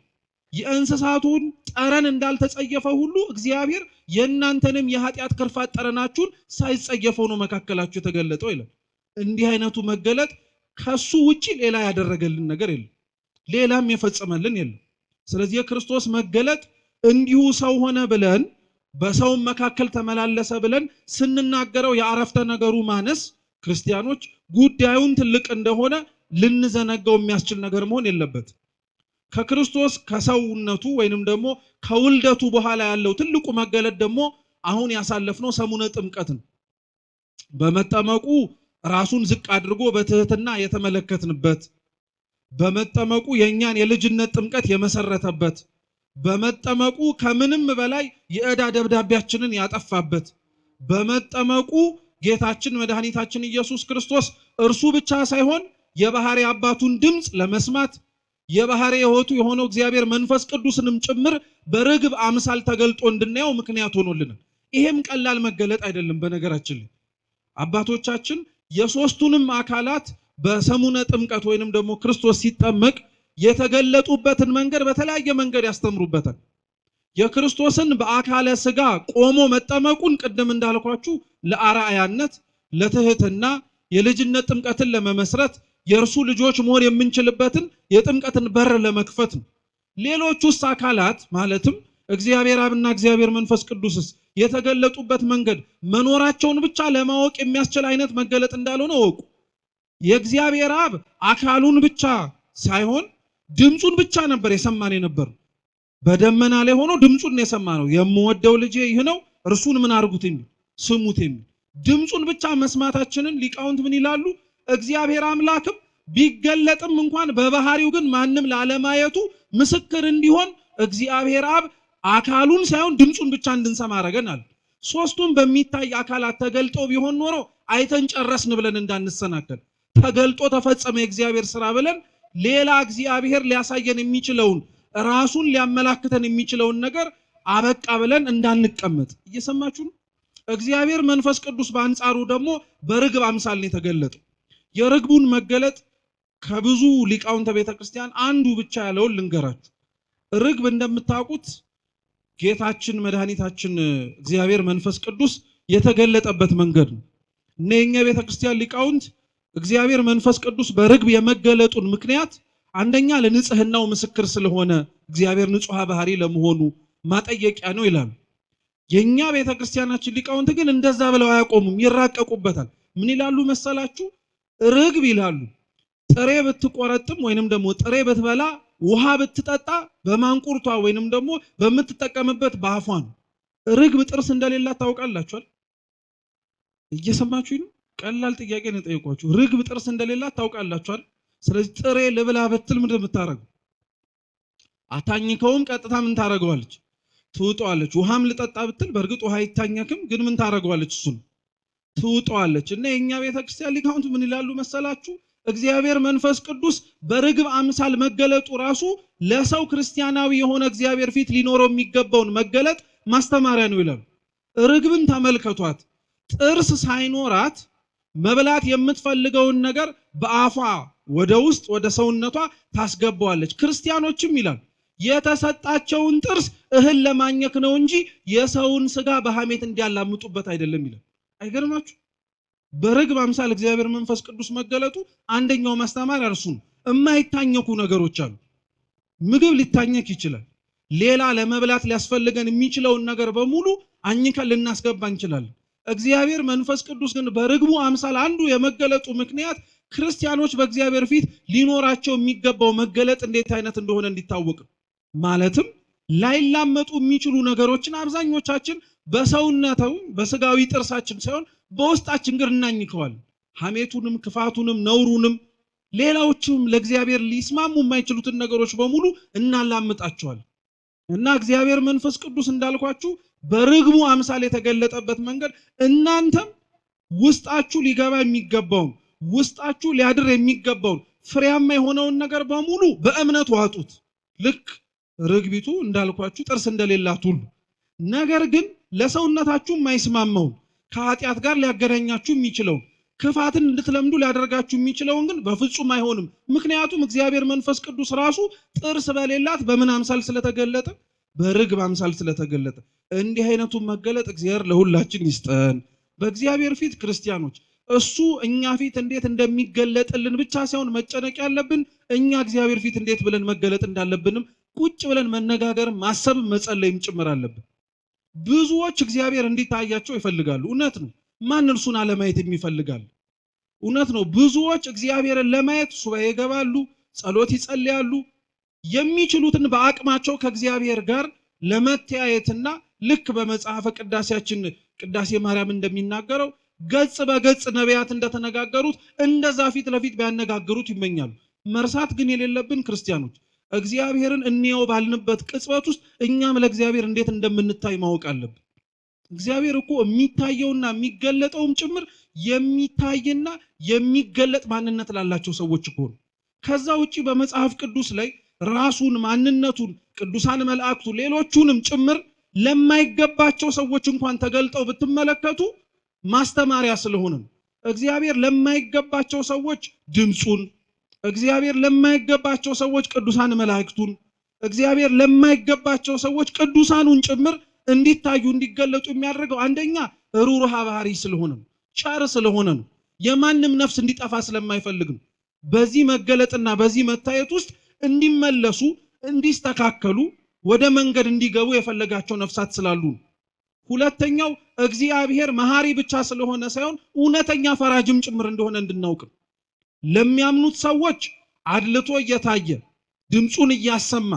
የእንስሳቱን ጠረን እንዳልተጸየፈው ሁሉ እግዚአብሔር የእናንተንም የኃጢአት ክርፋት ጠረናችሁን ሳይጸየፈው ነው መካከላችሁ የተገለጠው ይላል። እንዲህ አይነቱ መገለጥ ከሱ ውጪ ሌላ ያደረገልን ነገር የለም፣ ሌላም የፈጸመልን የለም። ስለዚህ የክርስቶስ መገለጥ እንዲሁ ሰው ሆነ ብለን በሰው መካከል ተመላለሰ ብለን ስንናገረው የአረፍተ ነገሩ ማነስ ክርስቲያኖች ጉዳዩን ትልቅ እንደሆነ ልንዘነጋው የሚያስችል ነገር መሆን የለበት። ከክርስቶስ ከሰውነቱ ወይንም ደግሞ ከውልደቱ በኋላ ያለው ትልቁ መገለጥ ደግሞ አሁን ያሳለፍነው ሰሙነ ጥምቀት ነው። በመጠመቁ ራሱን ዝቅ አድርጎ በትህትና የተመለከትንበት፣ በመጠመቁ የኛን የልጅነት ጥምቀት የመሰረተበት፣ በመጠመቁ ከምንም በላይ የዕዳ ደብዳቤያችንን ያጠፋበት፣ በመጠመቁ ጌታችን መድኃኒታችን ኢየሱስ ክርስቶስ እርሱ ብቻ ሳይሆን የባህሪ አባቱን ድምፅ ለመስማት የባህሪ ሕይወቱ የሆነው እግዚአብሔር መንፈስ ቅዱስንም ጭምር በርግብ አምሳል ተገልጦ እንድናየው ምክንያት ሆኖልናል። ይሄም ቀላል መገለጥ አይደለም። በነገራችን ላይ አባቶቻችን የሶስቱንም አካላት በሰሙነ ጥምቀት ወይንም ደግሞ ክርስቶስ ሲጠመቅ የተገለጡበትን መንገድ በተለያየ መንገድ ያስተምሩበታል። የክርስቶስን በአካለ ስጋ ቆሞ መጠመቁን ቅድም እንዳልኳችሁ ለአርአያነት፣ ለትህትና የልጅነት ጥምቀትን ለመመስረት የእርሱ ልጆች መሆን የምንችልበትን የጥምቀትን በር ለመክፈት ነው። ሌሎቹስ አካላት ማለትም እግዚአብሔር አብና እግዚአብሔር መንፈስ ቅዱስስ የተገለጡበት መንገድ መኖራቸውን ብቻ ለማወቅ የሚያስችል አይነት መገለጥ እንዳልሆነ ወቁ። የእግዚአብሔር አብ አካሉን ብቻ ሳይሆን ድምጹን ብቻ ነበር የሰማን የነበረው። በደመና ላይ ሆኖ ድምጹን ነው የሰማነው። የምወደው ልጄ ይህ ነው እርሱን ምን አድርጉት የሚል ስሙት የሚል ድምጹን ብቻ መስማታችንን ሊቃውንት ምን ይላሉ? እግዚአብሔር አምላክም ቢገለጥም እንኳን በባህሪው ግን ማንም ላለማየቱ ምስክር እንዲሆን እግዚአብሔር አብ አካሉን ሳይሆን ድምጹን ብቻ እንድንሰማ አረገናል። ሶስቱም በሚታይ አካላት ተገልጦ ቢሆን ኖሮ አይተን ጨረስን ብለን እንዳንሰናከል ተገልጦ ተፈጸመ የእግዚአብሔር ሥራ ብለን ሌላ እግዚአብሔር ሊያሳየን የሚችለውን ራሱን ሊያመላክተን የሚችለውን ነገር አበቃ ብለን እንዳንቀመጥ እየሰማችሁ ነው። እግዚአብሔር መንፈስ ቅዱስ በአንጻሩ ደግሞ በርግብ አምሳል ነው የተገለጠው። የርግቡን መገለጥ ከብዙ ሊቃውንተ ቤተክርስቲያን አንዱ ብቻ ያለውን ልንገራችሁ። ርግብ እንደምታውቁት ጌታችን መድኃኒታችን እግዚአብሔር መንፈስ ቅዱስ የተገለጠበት መንገድ ነው። እነኛ ቤተክርስቲያን ሊቃውንት እግዚአብሔር መንፈስ ቅዱስ በርግብ የመገለጡን ምክንያት አንደኛ ለንጽህናው ምስክር ስለሆነ እግዚአብሔር ንጹህ ባህሪ ለመሆኑ ማጠየቂያ ነው ይላሉ። የኛ ቤተክርስቲያናችን ሊቃውንት ግን እንደዛ ብለው አያቆሙም፣ ይራቀቁበታል። ምን ይላሉ መሰላችሁ? ርግብ ይላሉ ጥሬ ብትቆረጥም ወይንም ደግሞ ጥሬ ብትበላ ውሃ ብትጠጣ በማንቁርቷ ወይንም ደግሞ በምትጠቀምበት በአፏ ነው። ርግብ ጥርስ እንደሌላት ታውቃላችኋል? እየሰማችሁ ነው? ቀላል ጥያቄ ነው ጠይቋችሁ። ርግብ ጥርስ እንደሌላት ታውቃላችኋል? ስለዚህ ጥሬ ልብላ ብትል ምንድን የምታረገው? አታኝከውም። ቀጥታ ምን ታረገዋለች? ትውጠዋለች። ውሃም ልጠጣ ብትል በእርግጥ ውሃ አይታኘክም፣ ግን ምን ታረገዋለች? እሱን ትውጠዋለች። እና የኛ ቤተክርስቲያን ሊቃውንት ምን ይላሉ መሰላችሁ? እግዚአብሔር መንፈስ ቅዱስ በርግብ አምሳል መገለጡ ራሱ ለሰው ክርስቲያናዊ የሆነ እግዚአብሔር ፊት ሊኖረው የሚገባውን መገለጥ ማስተማሪያ ነው ይላሉ። ርግብን ተመልከቷት። ጥርስ ሳይኖራት መብላት የምትፈልገውን ነገር በአፏ ወደ ውስጥ ወደ ሰውነቷ ታስገባዋለች። ክርስቲያኖችም ይላል የተሰጣቸውን ጥርስ እህል ለማኘክ ነው እንጂ የሰውን ስጋ በሐሜት እንዲያላምጡበት አይደለም ይላል። አይገርማችሁ? በርግብ አምሳል እግዚአብሔር መንፈስ ቅዱስ መገለጡ አንደኛው ማስተማር እርሱ ነው። የማይታኘኩ ነገሮች አሉ። ምግብ ሊታኘክ ይችላል። ሌላ ለመብላት ሊያስፈልገን የሚችለውን ነገር በሙሉ አኝከን ልናስገባ እንችላለን። እግዚአብሔር መንፈስ ቅዱስ ግን በርግቡ አምሳል አንዱ የመገለጡ ምክንያት ክርስቲያኖች በእግዚአብሔር ፊት ሊኖራቸው የሚገባው መገለጥ እንዴት አይነት እንደሆነ እንዲታወቅ፣ ማለትም ላይላመጡ የሚችሉ ነገሮችን አብዛኞቻችን በሰውነታው በስጋዊ ጥርሳችን ሳይሆን በውስጣችን ግን እናኝከዋለን። ሐሜቱንም፣ ክፋቱንም፣ ነውሩንም ሌላዎችም ለእግዚአብሔር ሊስማሙ የማይችሉትን ነገሮች በሙሉ እናላምጣቸዋለን። እና እግዚአብሔር መንፈስ ቅዱስ እንዳልኳችሁ በርግቡ አምሳል የተገለጠበት መንገድ እናንተም ውስጣችሁ ሊገባ የሚገባውን ውስጣችሁ ሊያድር የሚገባውን ፍሬያማ የሆነውን ነገር በሙሉ በእምነት ዋጡት። ልክ ርግቢቱ እንዳልኳችሁ ጥርስ እንደሌላት ሁሉ። ነገር ግን ለሰውነታችሁ የማይስማማውን ከኃጢአት ጋር ሊያገናኛችሁ የሚችለውን ክፋትን እንድትለምዱ ሊያደርጋችሁ የሚችለውን ግን በፍጹም አይሆንም። ምክንያቱም እግዚአብሔር መንፈስ ቅዱስ ራሱ ጥርስ በሌላት በምን አምሳል ስለተገለጠ? በርግብ አምሳል ስለተገለጠ። እንዲህ አይነቱን መገለጥ እግዚአብሔር ለሁላችን ይስጠን። በእግዚአብሔር ፊት ክርስቲያኖች እሱ እኛ ፊት እንዴት እንደሚገለጥልን ብቻ ሳይሆን መጨነቅ ያለብን እኛ እግዚአብሔር ፊት እንዴት ብለን መገለጥ እንዳለብንም ቁጭ ብለን መነጋገር፣ ማሰብ፣ መጸለይም ጭምር አለብን። ብዙዎች እግዚአብሔር እንዲታያቸው ይፈልጋሉ። እውነት ነው። ማን እርሱን አለማየት የሚፈልጋል? እውነት ነው። ብዙዎች እግዚአብሔርን ለማየት ሱባኤ ይገባሉ፣ ጸሎት ይጸልያሉ። የሚችሉትን በአቅማቸው ከእግዚአብሔር ጋር ለመተያየትና ልክ በመጽሐፈ ቅዳሴያችን ቅዳሴ ማርያም እንደሚናገረው ገጽ በገጽ ነቢያት እንደተነጋገሩት እንደዛ ፊት ለፊት ቢያነጋገሩት ይመኛሉ። መርሳት ግን የሌለብን ክርስቲያኖች እግዚአብሔርን እንየው ባልንበት ቅጽበት ውስጥ እኛም ለእግዚአብሔር እንዴት እንደምንታይ ማወቅ አለብን። እግዚአብሔር እኮ የሚታየውና የሚገለጠውም ጭምር የሚታይና የሚገለጥ ማንነት ላላቸው ሰዎች እኮ ነው። ከዛ ውጪ በመጽሐፍ ቅዱስ ላይ ራሱን ማንነቱን ቅዱሳን መላእክቱ ሌሎቹንም ጭምር ለማይገባቸው ሰዎች እንኳን ተገልጠው ብትመለከቱ ማስተማሪያ ስለሆነ እግዚአብሔር ለማይገባቸው ሰዎች ድምጹን፣ እግዚአብሔር ለማይገባቸው ሰዎች ቅዱሳን መላእክቱን፣ እግዚአብሔር ለማይገባቸው ሰዎች ቅዱሳኑን ጭምር እንዲታዩ እንዲገለጡ የሚያደርገው አንደኛ ሩሩሃ ባህሪ ስለሆነ ነው፣ ቸር ስለሆነ ነው፣ የማንም ነፍስ እንዲጠፋ ስለማይፈልግ ነው። በዚህ መገለጥና በዚህ መታየት ውስጥ እንዲመለሱ እንዲስተካከሉ ወደ መንገድ እንዲገቡ የፈለጋቸው ነፍሳት ስላሉ ነው። ሁለተኛው እግዚአብሔር መሐሪ ብቻ ስለሆነ ሳይሆን እውነተኛ ፈራጅም ጭምር እንደሆነ እንድናውቅ ነው። ለሚያምኑት ሰዎች አድልቶ እየታየ ድምጹን እያሰማ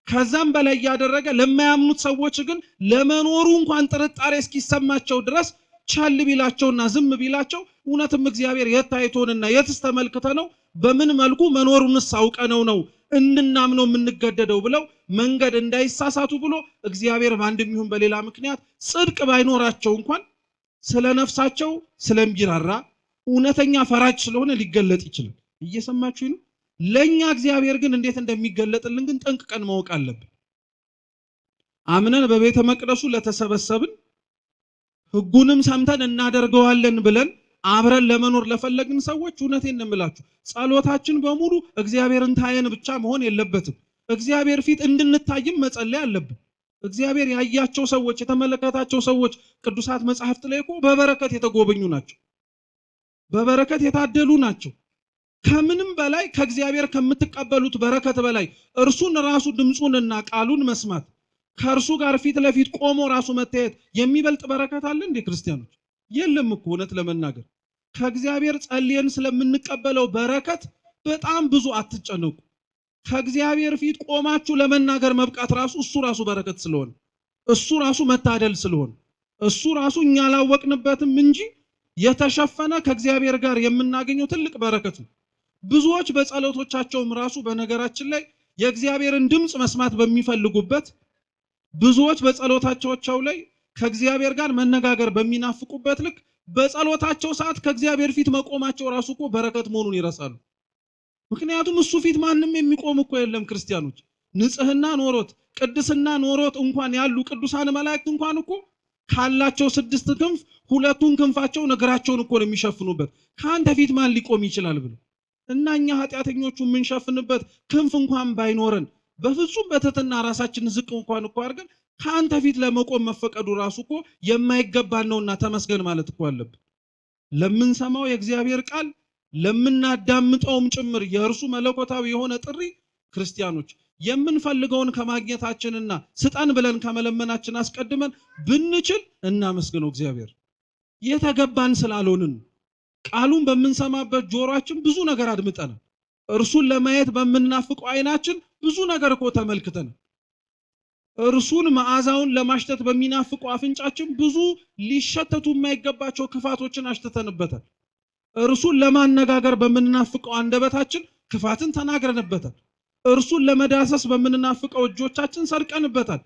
ከዛም በላይ ያደረገ ለማያምኑት ሰዎች ግን ለመኖሩ እንኳን ጥርጣሬ እስኪሰማቸው ድረስ ቻል ቢላቸውና ዝም ቢላቸው እውነትም እግዚአብሔር የታይቶንና የትስተመልክተ ነው በምን መልኩ መኖሩንስ አውቀነው ነው እንናምነው የምንገደደው ብለው መንገድ እንዳይሳሳቱ ብሎ እግዚአብሔር በአንድም ይሁን በሌላ ምክንያት ጽድቅ ባይኖራቸው እንኳን ስለነፍሳቸው ስለሚራራ እውነተኛ ፈራጅ ስለሆነ ሊገለጥ ይችላል። እየሰማችሁ ነው? ለኛ እግዚአብሔር ግን እንዴት እንደሚገለጥልን ግን ጠንቅቀን ማወቅ አለብን። አምነን በቤተ መቅደሱ ለተሰበሰብን ሕጉንም ሰምተን እናደርገዋለን ብለን አብረን ለመኖር ለፈለግን ሰዎች እውነቴን ነው የምላችሁ፣ ጸሎታችን በሙሉ እግዚአብሔርን ታየን ብቻ መሆን የለበትም። እግዚአብሔር ፊት እንድንታይም መጸለይ አለብን። እግዚአብሔር ያያቸው ሰዎች የተመለከታቸው ሰዎች ቅዱሳት መጻሕፍት ላይ እኮ በበረከት የተጎበኙ ናቸው፣ በበረከት የታደሉ ናቸው። ከምንም በላይ ከእግዚአብሔር ከምትቀበሉት በረከት በላይ እርሱን ራሱ ድምጹንና ቃሉን መስማት ከእርሱ ጋር ፊት ለፊት ቆሞ ራሱ መታየት የሚበልጥ በረከት አለ እንዴ ክርስቲያኖች? የለም እኮ። እውነት ለመናገር ከእግዚአብሔር ጸልየን ስለምንቀበለው በረከት በጣም ብዙ አትጨነቁ። ከእግዚአብሔር ፊት ቆማችሁ ለመናገር መብቃት ራሱ እሱ ራሱ በረከት ስለሆነ፣ እሱ ራሱ መታደል ስለሆነ፣ እሱ ራሱ እኛ አላወቅንበትም እንጂ የተሸፈነ ከእግዚአብሔር ጋር የምናገኘው ትልቅ በረከት ነው። ብዙዎች በጸሎቶቻቸውም ራሱ በነገራችን ላይ የእግዚአብሔርን ድምጽ መስማት በሚፈልጉበት፣ ብዙዎች በጸሎታቸው ላይ ከእግዚአብሔር ጋር መነጋገር በሚናፍቁበት ልክ በጸሎታቸው ሰዓት ከእግዚአብሔር ፊት መቆማቸው ራሱ እኮ በረከት መሆኑን ይረሳሉ። ምክንያቱም እሱ ፊት ማንም የሚቆም እኮ የለም ክርስቲያኖች። ንጽህና ኖሮት ቅድስና ኖሮት እንኳን ያሉ ቅዱሳን መላእክት እንኳን እኮ ካላቸው 6 ክንፍ 2ቱን ክንፋቸውን እግራቸውን እኮ ነው የሚሸፍኑበት። ካንተ ፊት ማን ሊቆም ይችላል ብሎ እና እኛ ኃጢአተኞቹ የምንሸፍንበት ክንፍ እንኳን ባይኖረን በፍጹም በትህትና ራሳችን ዝቅ እንኳን እኮ አድርገን ካንተ ፊት ለመቆም መፈቀዱ ራሱ እኮ የማይገባን ነውና ተመስገን ማለት እኮ አለብን። ለምንሰማው የእግዚአብሔር ቃል ለምናዳምጠውም ጭምር የእርሱ መለኮታዊ የሆነ ጥሪ ክርስቲያኖች የምንፈልገውን ከማግኘታችንና ስጠን ብለን ከመለመናችን አስቀድመን ብንችል እናመስግነው እግዚአብሔር። የተገባን ስላልሆንን ቃሉን በምንሰማበት ጆሮአችን ብዙ ነገር አድምጠናል። እርሱን ለማየት በምናፍቀው አይናችን ብዙ ነገር እኮ ተመልክተናል። እርሱን መዓዛውን ለማሽተት በሚናፍቀው አፍንጫችን ብዙ ሊሸተቱ የማይገባቸው ክፋቶችን አሽተተንበታል። እርሱን ለማነጋገር በምንናፍቀው አንደበታችን ክፋትን ተናግረንበታል። እርሱን ለመዳሰስ በምንናፍቀው እጆቻችን ሰርቀንበታል።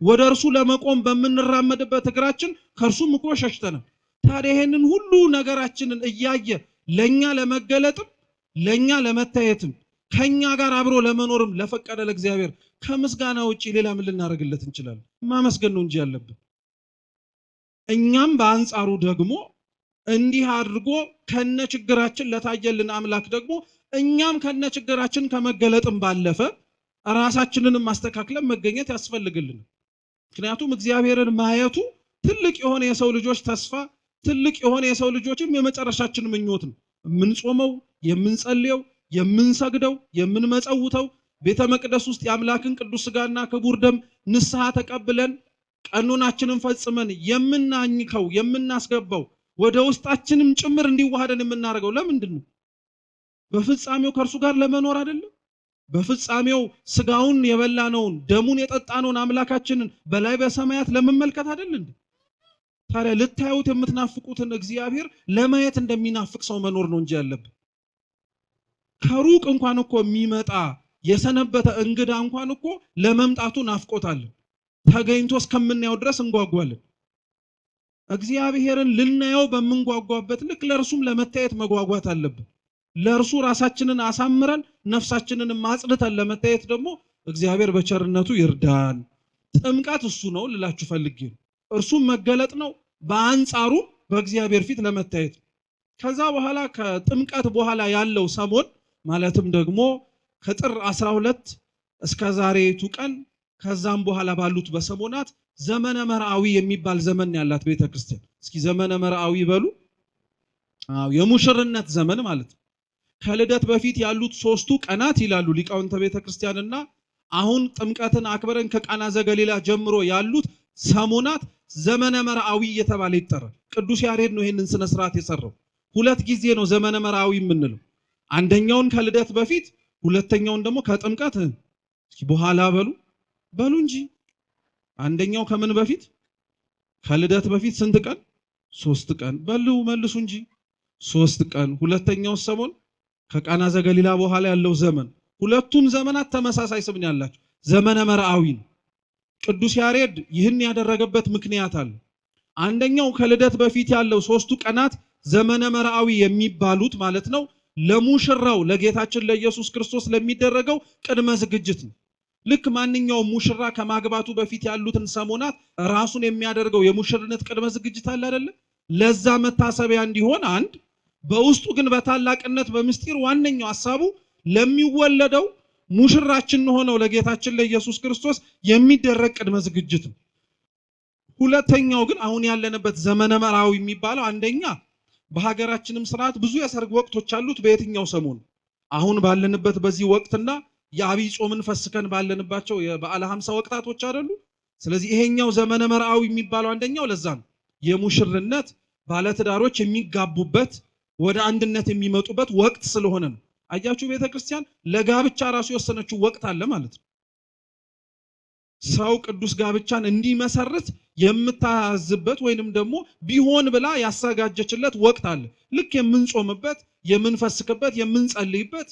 ወደ እርሱ ለመቆም በምንራመድበት እግራችን ከእርሱም እኮ ሸሽተናል። ታዲያ ይሄንን ሁሉ ነገራችንን እያየ ለኛ ለመገለጥም ለኛ ለመታየትም ከኛ ጋር አብሮ ለመኖርም ለፈቀደ ለእግዚአብሔር ከምስጋና ውጪ ሌላ ምን ልናደርግለት እንችላለን? ማመስገን ነው እንጂ ያለብን። እኛም በአንጻሩ ደግሞ እንዲህ አድርጎ ከነችግራችን ለታየልን አምላክ ደግሞ እኛም ከነችግራችን ከመገለጥም ባለፈ ራሳችንንም ማስተካከለን መገኘት ያስፈልግልን። ምክንያቱም እግዚአብሔርን ማየቱ ትልቅ የሆነ የሰው ልጆች ተስፋ፣ ትልቅ የሆነ የሰው ልጆችም የመጨረሻችን ምኞት ነው። የምንጾመው፣ የምንጸልየው፣ የምንሰግደው፣ የምንመጸውተው ቤተ መቅደስ ውስጥ የአምላክን ቅዱስ ሥጋና ክቡር ደም ንስሐ ተቀብለን ቀኖናችንን ፈጽመን የምናኝከው የምናስገባው ወደ ውስጣችንም ጭምር እንዲዋሃደን የምናደርገው ለምንድን ነው? በፍጻሜው ከእርሱ ጋር ለመኖር አይደለም? በፍጻሜው ሥጋውን የበላነውን ደሙን የጠጣነውን አምላካችንን በላይ በሰማያት ለመመልከት አይደል እንዴ? ታዲያ ልታዩት የምትናፍቁትን እግዚአብሔር ለማየት እንደሚናፍቅ ሰው መኖር ነው እንጂ ያለብን። ከሩቅ እንኳን እኮ የሚመጣ የሰነበተ እንግዳ እንኳን እኮ ለመምጣቱ ናፍቆታለን። ተገኝቶ እስከምናየው ድረስ እንጓጓለን። እግዚአብሔርን ልናየው በምንጓጓበት ልክ ለእርሱም ለመታየት መጓጓት አለብን። ለእርሱ ራሳችንን አሳምረን ነፍሳችንን ማጽድተን ለመታየት ደግሞ እግዚአብሔር በቸርነቱ ይርዳን። ጥምቀት እሱ ነው ልላችሁ ፈልጌ ነው። እርሱም መገለጥ ነው፣ በአንጻሩ በእግዚአብሔር ፊት ለመታየት ነው። ከዛ በኋላ ከጥምቀት በኋላ ያለው ሰሞን ማለትም ደግሞ ከጥር 12 እስከ ዛሬቱ ቀን ከዛም በኋላ ባሉት በሰሞናት ዘመነ መርዓዊ የሚባል ዘመን ያላት ቤተክርስቲያን። እስኪ ዘመነ መርዓዊ በሉ። የሙሽርነት ዘመን ማለት ነው። ከልደት በፊት ያሉት 3ቱ ቀናት ይላሉ ሊቃውንተ ቤተክርስቲያንና አሁን ጥምቀትን አክበረን ከቃና ዘገሊላ ጀምሮ ያሉት ሰሞናት ዘመነ መርዓዊ እየተባለ ይጠራል። ቅዱስ ያሬድ ነው ይሄንን ስነ ስርዓት የሰራው። 2 ጊዜ ነው ዘመነ መርዓዊ የምንለው። አንደኛውን ከልደት በፊት፣ ሁለተኛውን ደግሞ ከጥምቀት በኋላ በሉ እንጂ። አንደኛው ከምን በፊት? ከልደት በፊት ስንት ቀን? 3 ቀን። በሉ መልሱ እንጂ 3 ቀን። ሁለተኛው ሰሞን ከቃና ዘገሊላ በኋላ ያለው ዘመን። ሁለቱም ዘመናት ተመሳሳይ ስም ያላቸው ዘመነ መርዓዊ ነው። ቅዱስ ያሬድ ይህን ያደረገበት ምክንያት አለ። አንደኛው ከልደት በፊት ያለው 3ቱ ቀናት ዘመነ መርዓዊ የሚባሉት ማለት ነው ለሙሽራው ለጌታችን ለኢየሱስ ክርስቶስ ለሚደረገው ቅድመ ዝግጅት ነው። ልክ ማንኛውም ሙሽራ ከማግባቱ በፊት ያሉትን ሰሞናት ራሱን የሚያደርገው የሙሽርነት ቅድመ ዝግጅት አለ አይደለ? ለዛ መታሰቢያ እንዲሆን አንድ፣ በውስጡ ግን በታላቅነት በምስጢር ዋነኛው ሐሳቡ ለሚወለደው ሙሽራችን ሆነው ለጌታችን ለኢየሱስ ክርስቶስ የሚደረግ ቅድመ ዝግጅት ነው። ሁለተኛው ግን አሁን ያለንበት ዘመነ መርዓዊ የሚባለው አንደኛ በሀገራችንም ስርዓት ብዙ የሰርግ ወቅቶች አሉት። በየትኛው ሰሞን አሁን ባለንበት በዚህ ወቅትና የአብይ ጾምን ፈስከን ባለንባቸው የበዓለ 50 ወቅታቶች አይደሉ? ስለዚህ ይሄኛው ዘመነ መርዓዊ የሚባለው አንደኛው ለዛ ነው። የሙሽርነት ባለትዳሮች የሚጋቡበት ወደ አንድነት የሚመጡበት ወቅት ስለሆነ ነው። አያችሁ ቤተክርስቲያን ለጋብቻ ራሱ የወሰነችው ወቅት አለ ማለት ነው። ሰው ቅዱስ ጋብቻን እንዲመሰርት የምታዝበት ወይንም ደግሞ ቢሆን ብላ ያዘጋጀችለት ወቅት አለ። ልክ የምንጾምበት፣ የምንፈስክበት፣ የምንጸልይበት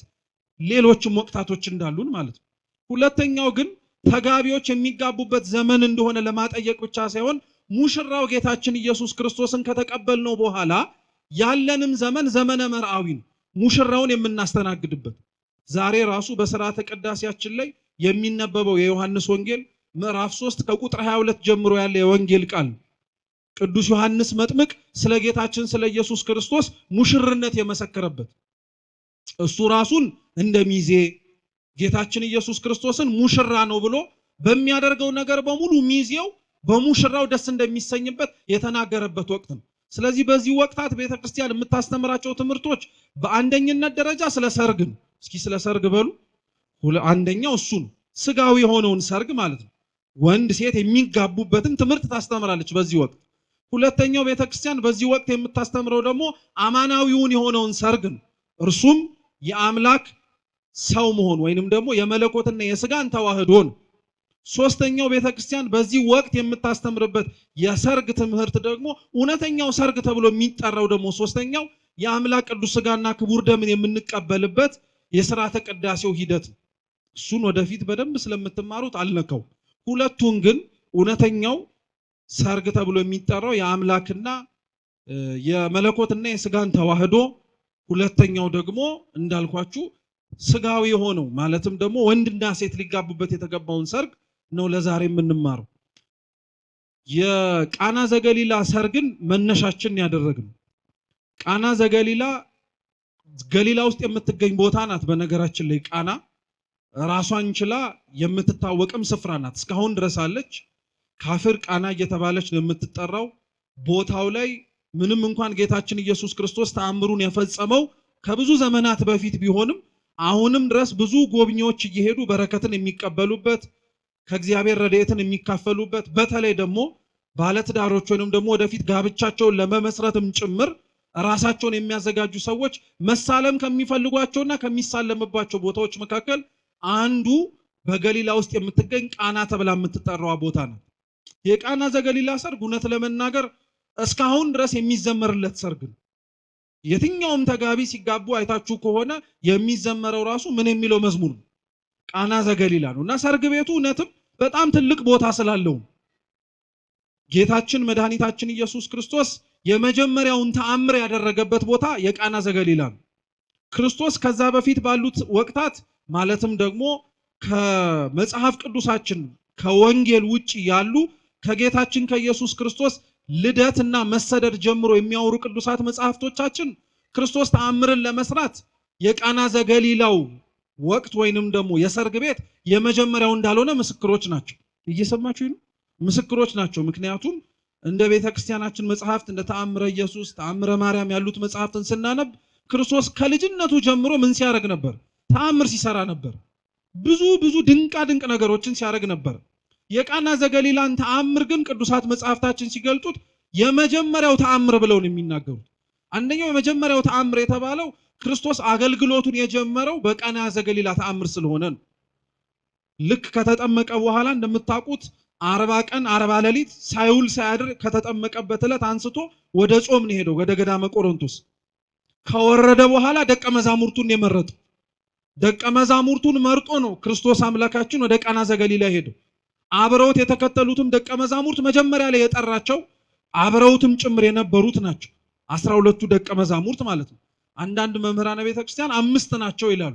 ሌሎችም ወቅታቶች እንዳሉን ማለት ነው። ሁለተኛው ግን ተጋቢዎች የሚጋቡበት ዘመን እንደሆነ ለማጠየቅ ብቻ ሳይሆን ሙሽራው ጌታችን ኢየሱስ ክርስቶስን ከተቀበልነው በኋላ ያለንም ዘመን ዘመነ መርዓዊ ነው። ሙሽራውን የምናስተናግድበት ዛሬ ራሱ በሥርዓተ ቅዳሴያችን ላይ የሚነበበው የዮሐንስ ወንጌል ምዕራፍ 3 ከቁጥር 22 ጀምሮ ያለ የወንጌል ቃል ቅዱስ ዮሐንስ መጥምቅ ስለ ጌታችን ስለ ኢየሱስ ክርስቶስ ሙሽርነት የመሰከረበት እሱ ራሱን እንደ ሚዜ ጌታችን ኢየሱስ ክርስቶስን ሙሽራ ነው ብሎ በሚያደርገው ነገር በሙሉ ሚዜው በሙሽራው ደስ እንደሚሰኝበት የተናገረበት ወቅት ነው። ስለዚህ በዚህ ወቅታት ቤተክርስቲያን የምታስተምራቸው ትምህርቶች በአንደኝነት ደረጃ ስለ ሰርግ ነው። እስኪ ስለ ሰርግ በሉ። አንደኛው እሱ ነው፣ ስጋዊ የሆነውን ሰርግ ማለት ነው። ወንድ ሴት የሚጋቡበትን ትምህርት ታስተምራለች በዚህ ወቅት። ሁለተኛው ቤተክርስቲያን በዚህ ወቅት የምታስተምረው ደግሞ አማናዊውን የሆነውን ሰርግ ነው። እርሱም የአምላክ ሰው መሆን ወይንም ደግሞ የመለኮትና የስጋን ተዋህዶ ነው። ሶስተኛው ቤተክርስቲያን በዚህ ወቅት የምታስተምርበት የሰርግ ትምህርት ደግሞ እውነተኛው ሰርግ ተብሎ የሚጠራው ደግሞ ሶስተኛው የአምላክ ቅዱስ ስጋና ክቡር ደምን የምንቀበልበት የሥርዓተ ቅዳሴው ሂደት ነው። እሱን ወደፊት በደንብ ስለምትማሩት አልነካው። ሁለቱን ግን እውነተኛው ሰርግ ተብሎ የሚጠራው የአምላክና የመለኮትና የስጋን ተዋህዶ፣ ሁለተኛው ደግሞ እንዳልኳችሁ ስጋዊ የሆነው ማለትም ደግሞ ወንድና ሴት ሊጋቡበት የተገባውን ሰርግ ነው ለዛሬ የምንማረው። የቃና ዘገሊላ ሰርግን መነሻችን ያደረግነው ቃና ዘገሊላ ገሊላ ውስጥ የምትገኝ ቦታ ናት። በነገራችን ላይ ቃና ራሷን ችላ የምትታወቅም ስፍራ ናት። እስካሁን ድረስ አለች። ካፍር ቃና እየተባለች ነው የምትጠራው። ቦታው ላይ ምንም እንኳን ጌታችን ኢየሱስ ክርስቶስ ተአምሩን የፈጸመው ከብዙ ዘመናት በፊት ቢሆንም አሁንም ድረስ ብዙ ጎብኚዎች እየሄዱ በረከትን የሚቀበሉበት ከእግዚአብሔር ረድኤትን የሚካፈሉበት በተለይ ደግሞ ባለትዳሮች ወይንም ደግሞ ወደፊት ጋብቻቸውን ለመመስረትም ጭምር ራሳቸውን የሚያዘጋጁ ሰዎች መሳለም ከሚፈልጓቸውና ከሚሳለምባቸው ቦታዎች መካከል አንዱ በገሊላ ውስጥ የምትገኝ ቃና ተብላ የምትጠራዋ ቦታ ነው። የቃና ዘገሊላ ሰርግ እውነት ለመናገር እስካሁን ድረስ የሚዘመርለት ሰርግ ነው። የትኛውም ተጋቢ ሲጋቡ አይታችሁ ከሆነ የሚዘመረው ራሱ ምን የሚለው መዝሙር ነው? ቃና ዘገሊላ ነው። እና ሰርግ ቤቱ እውነትም በጣም ትልቅ ቦታ ስላለው ጌታችን መድኃኒታችን ኢየሱስ ክርስቶስ የመጀመሪያውን ተአምር ያደረገበት ቦታ የቃና ዘገሊላ ነው። ክርስቶስ ከዛ በፊት ባሉት ወቅታት ማለትም ደግሞ ከመጽሐፍ ቅዱሳችን ከወንጌል ውጪ ያሉ ከጌታችን ከኢየሱስ ክርስቶስ ልደትና መሰደድ ጀምሮ የሚያወሩ ቅዱሳት መጽሐፍቶቻችን ክርስቶስ ተአምርን ለመስራት የቃና ዘገሊላው ወቅት ወይንም ደግሞ የሰርግ ቤት የመጀመሪያው እንዳልሆነ ምስክሮች ናቸው። እየሰማችሁ ነው? ምስክሮች ናቸው። ምክንያቱም እንደ ቤተክርስቲያናችን መጽሐፍት እንደ ተአምረ ኢየሱስ፣ ተአምረ ማርያም ያሉት መጽሐፍትን ስናነብ ክርስቶስ ከልጅነቱ ጀምሮ ምን ሲያደርግ ነበር? ተአምር ሲሰራ ነበር። ብዙ ድንቃ ድንቅ ነገሮችን ሲያደርግ ነበር። የቃና ዘገሊላን ተአምር ግን ቅዱሳት መጽሐፍታችን ሲገልጡት የመጀመሪያው ተአምር ብለው ነው የሚናገሩት። አንደኛው የመጀመሪያው ተአምር የተባለው ክርስቶስ አገልግሎቱን የጀመረው በቃና ዘገሊላ ተአምር ስለሆነ ነው። ልክ ከተጠመቀ በኋላ እንደምታውቁት 40 ቀን 40 ሌሊት ሳይውል ሳያድር ከተጠመቀበት ዕለት አንስቶ ወደ ጾም ነው ሄደው ወደ ገዳመ ቆሮንቶስ። ከወረደ በኋላ ደቀ መዛሙርቱን የመረጠው ደቀ መዛሙርቱን መርጦ ነው ክርስቶስ አምላካችን ወደ ቃና ዘገሊላ ሄደው። አብረውት የተከተሉትም ደቀ መዛሙርት መጀመሪያ ላይ የጠራቸው አብረውትም ጭምር የነበሩት ናቸው። 12ቱ ደቀ መዛሙርት ማለት ነው። አንዳንድ መምህራነ ቤተክርስቲያን 5 ናቸው ይላሉ፣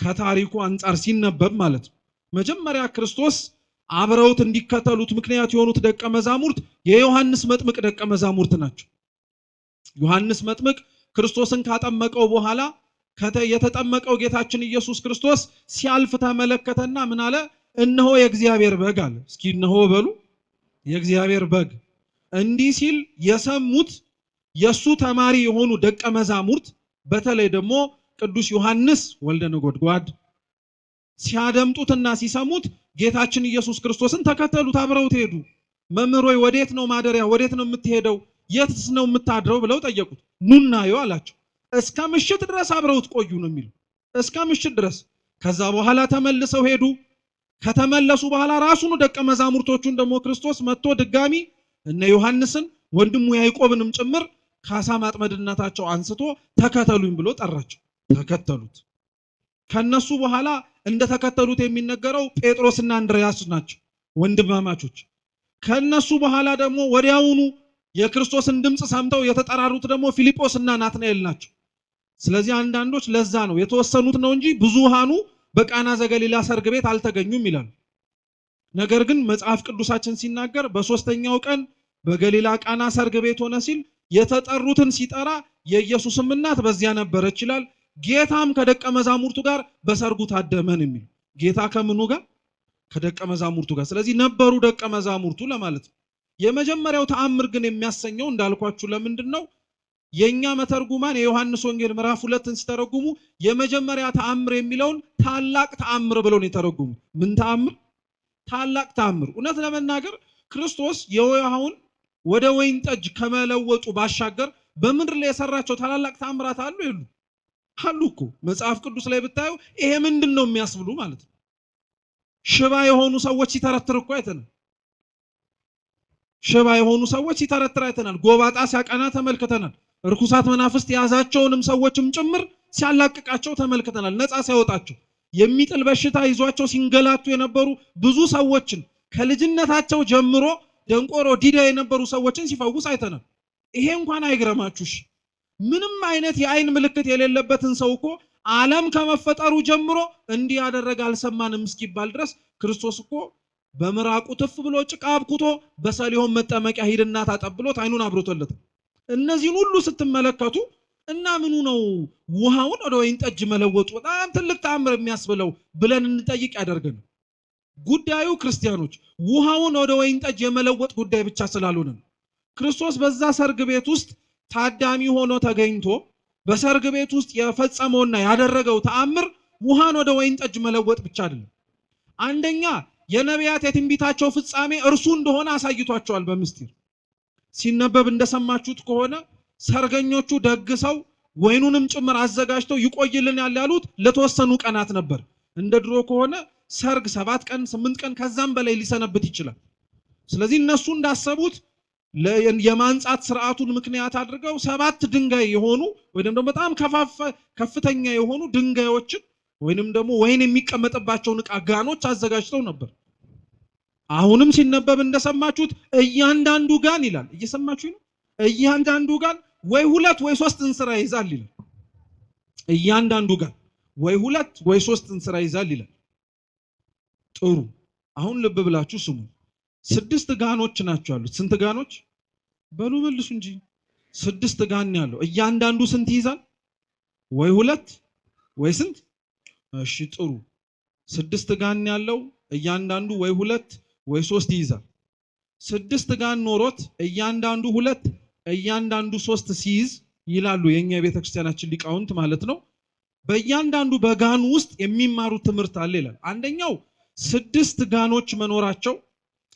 ከታሪኩ አንጻር ሲነበብ ማለት ነው። መጀመሪያ ክርስቶስ አብረውት እንዲከተሉት ምክንያት የሆኑት ደቀ መዛሙርት የዮሐንስ መጥምቅ ደቀ መዛሙርት ናቸው። ዮሐንስ መጥምቅ ክርስቶስን ካጠመቀው በኋላ የተጠመቀው ጌታችን ኢየሱስ ክርስቶስ ሲያልፍ ተመለከተና ምን አለ? እነሆ የእግዚአብሔር በግ አለ። እስኪ እነሆ በሉ፣ የእግዚአብሔር በግ። እንዲህ ሲል የሰሙት የሱ ተማሪ የሆኑ ደቀ መዛሙርት በተለይ ደግሞ ቅዱስ ዮሐንስ ወልደ ነጎድጓድ ሲያደምጡትና ሲሰሙት ጌታችን ኢየሱስ ክርስቶስን ተከተሉት፣ አብረውት ሄዱ። መምህር ሆይ ወዴት ነው ማደሪያ? ወዴት ነው የምትሄደው? የትስ ነው የምታድረው? ብለው ጠየቁት። ኑናዮ አላቸው። እስከ ምሽት ድረስ አብረውት ቆዩ ነው የሚለው፣ እስከ ምሽት ድረስ። ከዛ በኋላ ተመልሰው ሄዱ። ከተመለሱ በኋላ ራሱን ደቀ መዛሙርቶቹን ደግሞ ክርስቶስ መጥቶ ድጋሚ እነ ዮሐንስን ወንድሙ ያዕቆብንም ጭምር ከአሳ ማጥመድነታቸው አንስቶ ተከተሉኝ ብሎ ጠራቸው። ተከተሉት። ከነሱ በኋላ እንደተከተሉት የሚነገረው ጴጥሮስና አንድሪያስ ናቸው፣ ወንድማማቾች። ከነሱ በኋላ ደግሞ ወዲያውኑ የክርስቶስን ድምጽ ሰምተው የተጠራሩት ደግሞ ፊልጶስና ናትናኤል ናቸው። ስለዚህ አንዳንዶች ለዛ ነው የተወሰኑት ነው እንጂ ብዙሃኑ በቃና ዘገሊላ ሰርግ ቤት አልተገኙም ይላሉ። ነገር ግን መጽሐፍ ቅዱሳችን ሲናገር በሶስተኛው ቀን በገሊላ ቃና ሰርግ ቤት ሆነ ሲል የተጠሩትን ሲጠራ የኢየሱስም እናት በዚያ ነበረች ይላል። ጌታም ከደቀ መዛሙርቱ ጋር በሰርጉ ታደመን የሚል ጌታ ከምኑ ጋር? ከደቀ መዛሙርቱ ጋር። ስለዚህ ነበሩ ደቀ መዛሙርቱ ለማለት ነው። የመጀመሪያው ተአምር ግን የሚያሰኘው እንዳልኳችሁ ለምንድን ነው? የኛ መተርጉማን የዮሐንስ ወንጌል ምዕራፍ 2ን ሲተረጉሙ የመጀመሪያ ተአምር የሚለውን ታላቅ ተአምር ብለው ነው የተረጉሙ። ምን ተአምር? ታላቅ ተአምር። እውነት ለመናገር ክርስቶስ የውሃውን ወደ ወይን ጠጅ ከመለወጡ ባሻገር በምድር ላይ የሰራቸው ታላላቅ ተአምራት አሉ ይሉ አሉ እኮ መጽሐፍ ቅዱስ ላይ ብታዩ ይሄ ምንድነው የሚያስብሉ ማለት ነው። ሽባ የሆኑ ሰዎች ሲተረትር እኮ አይተናል። ሽባ የሆኑ ሰዎች ሲተረትር አይተናል። ጎባጣ ሲያቀና ተመልክተናል። ርኩሳት መናፍስት የያዛቸውንም ሰዎችም ጭምር ሲያላቅቃቸው ተመልክተናል። ነፃ ሲያወጣቸው፣ የሚጥል በሽታ ይዟቸው ሲንገላቱ የነበሩ ብዙ ሰዎችን ከልጅነታቸው ጀምሮ ደንቆሮ ዲዳ የነበሩ ሰዎችን ሲፈውስ አይተናል። ይሄ እንኳን አይግረማችሁሽ። ምንም አይነት የአይን ምልክት የሌለበትን ሰው እኮ ዓለም ከመፈጠሩ ጀምሮ እንዲህ ያደረገ አልሰማንም እስኪባል ድረስ ክርስቶስ እኮ በምራቁ ትፍ ብሎ ጭቃ አብኩቶ በሰሊሆም መጠመቂያ ሂድና ታጠብሎት አይኑን አብሮቶለት። እነዚህን ሁሉ ስትመለከቱ እና ምኑ ነው ውሃውን ወደ ወይን ጠጅ መለወጡ በጣም ትልቅ ተአምር የሚያስብለው ብለን እንጠይቅ ያደርገን። ጉዳዩ ክርስቲያኖች ውሃውን ወደ ወይን ጠጅ የመለወጥ ጉዳይ ብቻ ስላልሆነ ክርስቶስ በዛ ሰርግ ቤት ውስጥ ታዳሚ ሆኖ ተገኝቶ በሰርግ ቤት ውስጥ የፈጸመውና ያደረገው ተአምር ውሃን ወደ ወይን ጠጅ መለወጥ ብቻ አይደለም። አንደኛ የነቢያት የትንቢታቸው ፍጻሜ እርሱ እንደሆነ አሳይቷቸዋል። በምስጢር ሲነበብ እንደሰማችሁት ከሆነ ሰርገኞቹ ደግሰው ወይኑንም ጭምር አዘጋጅተው ይቆይልን ያሉት ለተወሰኑ ቀናት ነበር። እንደ ድሮ ከሆነ ሰርግ 7 ቀን 8 ቀን ከዛም በላይ ሊሰነብት ይችላል። ስለዚህ እነሱ እንዳሰቡት የማንጻት ስርዓቱን ምክንያት አድርገው 7 ድንጋይ የሆኑ ወይንም ደግሞ በጣም ከፍተኛ የሆኑ ድንጋዮችን ወይንም ደግሞ ወይን የሚቀመጥባቸውን ዕቃ ጋኖች አዘጋጅተው ነበር። አሁንም ሲነበብ እንደሰማችሁት እያንዳንዱ ጋን ይላል። እየሰማችሁ ነው? እያንዳንዱ ጋን ወይ 2 ወይ 3 እንስራ ይዛል ይላል። እያንዳንዱ ጋን ወይ 2 ወይ 3 እንስራ ይዛል ይላል። ጥሩ። አሁን ልብ ብላችሁ ስሙ። 6 ጋኖች ናቸው ያሉት። ስንት ጋኖች? በሉ መልሱ እንጂ። 6 ጋን ያለው እያንዳንዱ ስንት ይዛል? ወይ 2 ወይ ስንት? እሺ ጥሩ። 6 ጋን ያለው እያንዳንዱ ወይ 2 ወይ 3 ይዛል። 6 ጋን ኖሮት እያንዳንዱ 2 እያንዳንዱ 3 ሲይዝ ይላሉ የኛ የቤተክርስቲያናችን ሊቃውንት ማለት ነው። በእያንዳንዱ በጋኑ ውስጥ የሚማሩት ትምህርት አለ ይላል። አንደኛው 6 ጋኖች መኖራቸው፣